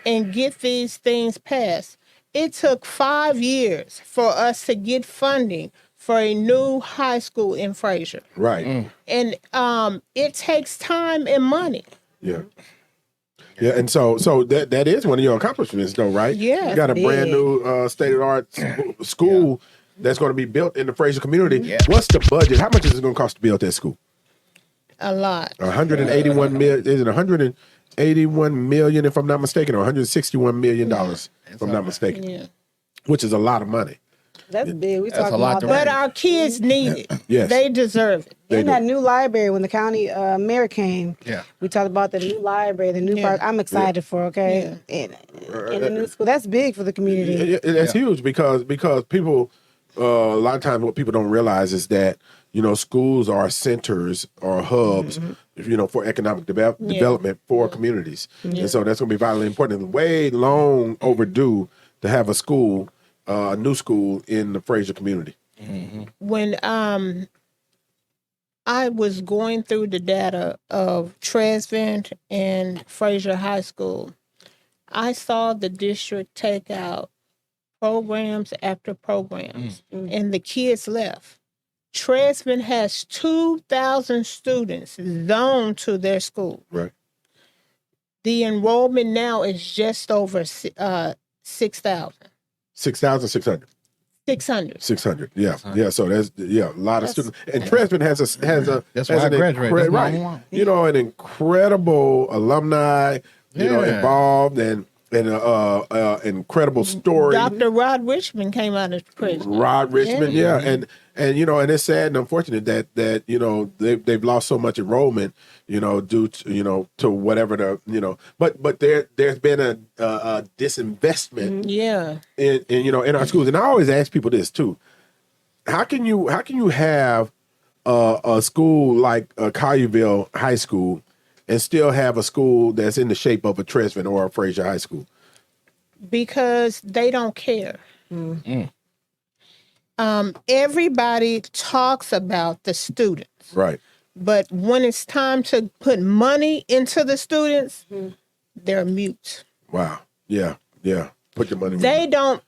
and get these things passed. It took 5 years for us to get funding for a new high school in Fraser. Right. And it takes time and money. Yeah. Yeah, and so that is one of your accomplishments, though, right? Yeah, you got a big. brand new state-of-the-art school that's going to be built in the Fraser community. Yeah. What's the budget? How much is it going to cost to build that school? A lot. 181 million. Is it 181 million, if I'm not mistaken, or 161 million dollars, if I'm not mistaken? Yeah. Which is a lot of money. That's big. We That's talking a lot about to that. But our kids need it. Yes. They deserve it. They In do. that new library, when the county mayor came, Yeah. we talked about the new library, the new Yeah. park. I'm excited for, okay? In the new school. That's big for the community. That's huge because people, a lot of times what people don't realize is that, you know, schools are centers or hubs, you know, for economic development for communities. And so that's going to be vitally important and way long overdue to have a school, a new school in the Fraser community. When I was going through the data of Tresvent and Fraser High School, I saw the district take out programs after programs, and the kids left. Tresvent has 2,000 students zoned to their school. Right. The enrollment now is just over 6,000. 6,600. 600. 600. Yeah. Yeah. So there's a lot of students. And Tresvent has a That's why I graduated. That's why I right. want. You know, an incredible alumni, involved and incredible story. Dr. Rod Richmond came out as president. Rod Richmond, and you know, and it's sad and unfortunate that you know they've lost so much enrollment, you know, due to to whatever but there's been a disinvestment, in our schools, and I always ask people this too: how can you have a school like Collierville High School and still have a school that's in the shape of a Tresvent or a Fraser High School? Because they don't care. Everybody talks about the students. Right. But when it's time to put money into the students, they're mute. Wow. Yeah. Yeah. Put your money. They don't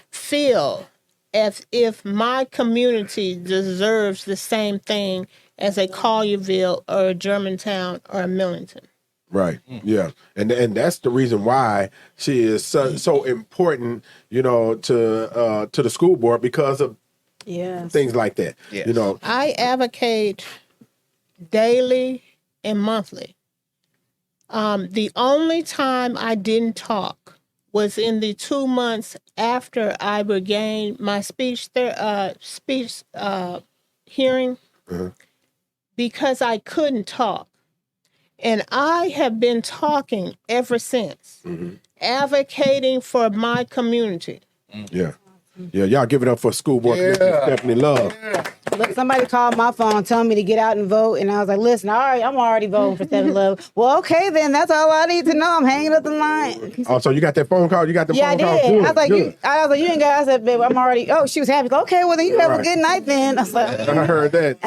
feel as if my community deserves the same thing as a Collierville or a Germantown or a Millington. Right. Yeah. And that's the reason why she is so important, to the school board, because of things like that. Yes. You know. I advocate daily and monthly. The only time I didn't talk was in the 2 months after I regained my speech hearing, because I couldn't talk. And I have been talking ever since, advocating for my community. Yeah. Yeah, y'all give it up for school board Commissioner Stephanie Love. Look, somebody called my phone telling me to get out and vote, and I was like, listen, I'm already voting for Stephanie Love. Well, okay, then that's all I need to know. I'm hanging up the line. Oh, so you got that phone call? You got the phone I call? did. Good, I was like, good. you ain't got. I said, babe, I'm already. Oh, she was happy. Okay, well then you have a good night then. I was like, I heard that.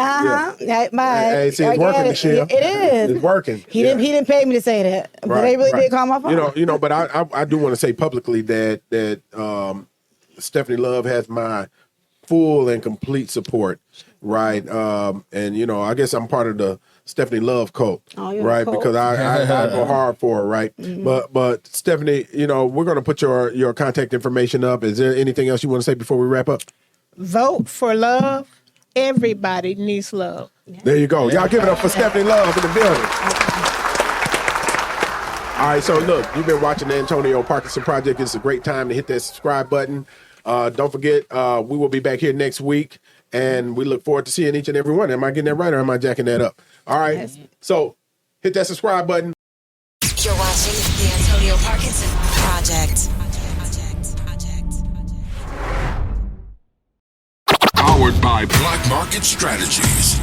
Yeah, bye. Hey, see, it's working, Michelle. It is. It's working. He didn't pay me to say that, but they really did call my phone. You know, but I do want to say publicly that Stephanie Love has my full and complete support, right? And I guess I'm part of the Stephanie Love cult, right? Because I go hard for her, right? But Stephanie, we're going to put your contact information up. Is there anything else you want to say before we wrap up? Vote for love. Everybody needs love. There you go. Y'all give it up for Stephanie Love in the building. All right, so look, you've been watching the Antonio Parkinson Project. It's a great time to hit that subscribe button. Don't forget, we will be back here next week, and we look forward to seeing each and every one. Am I getting that right, or am I jacking that up? All right, so hit that subscribe button. You're watching the Antonio Parkinson Project. Powered by Black Market Strategies.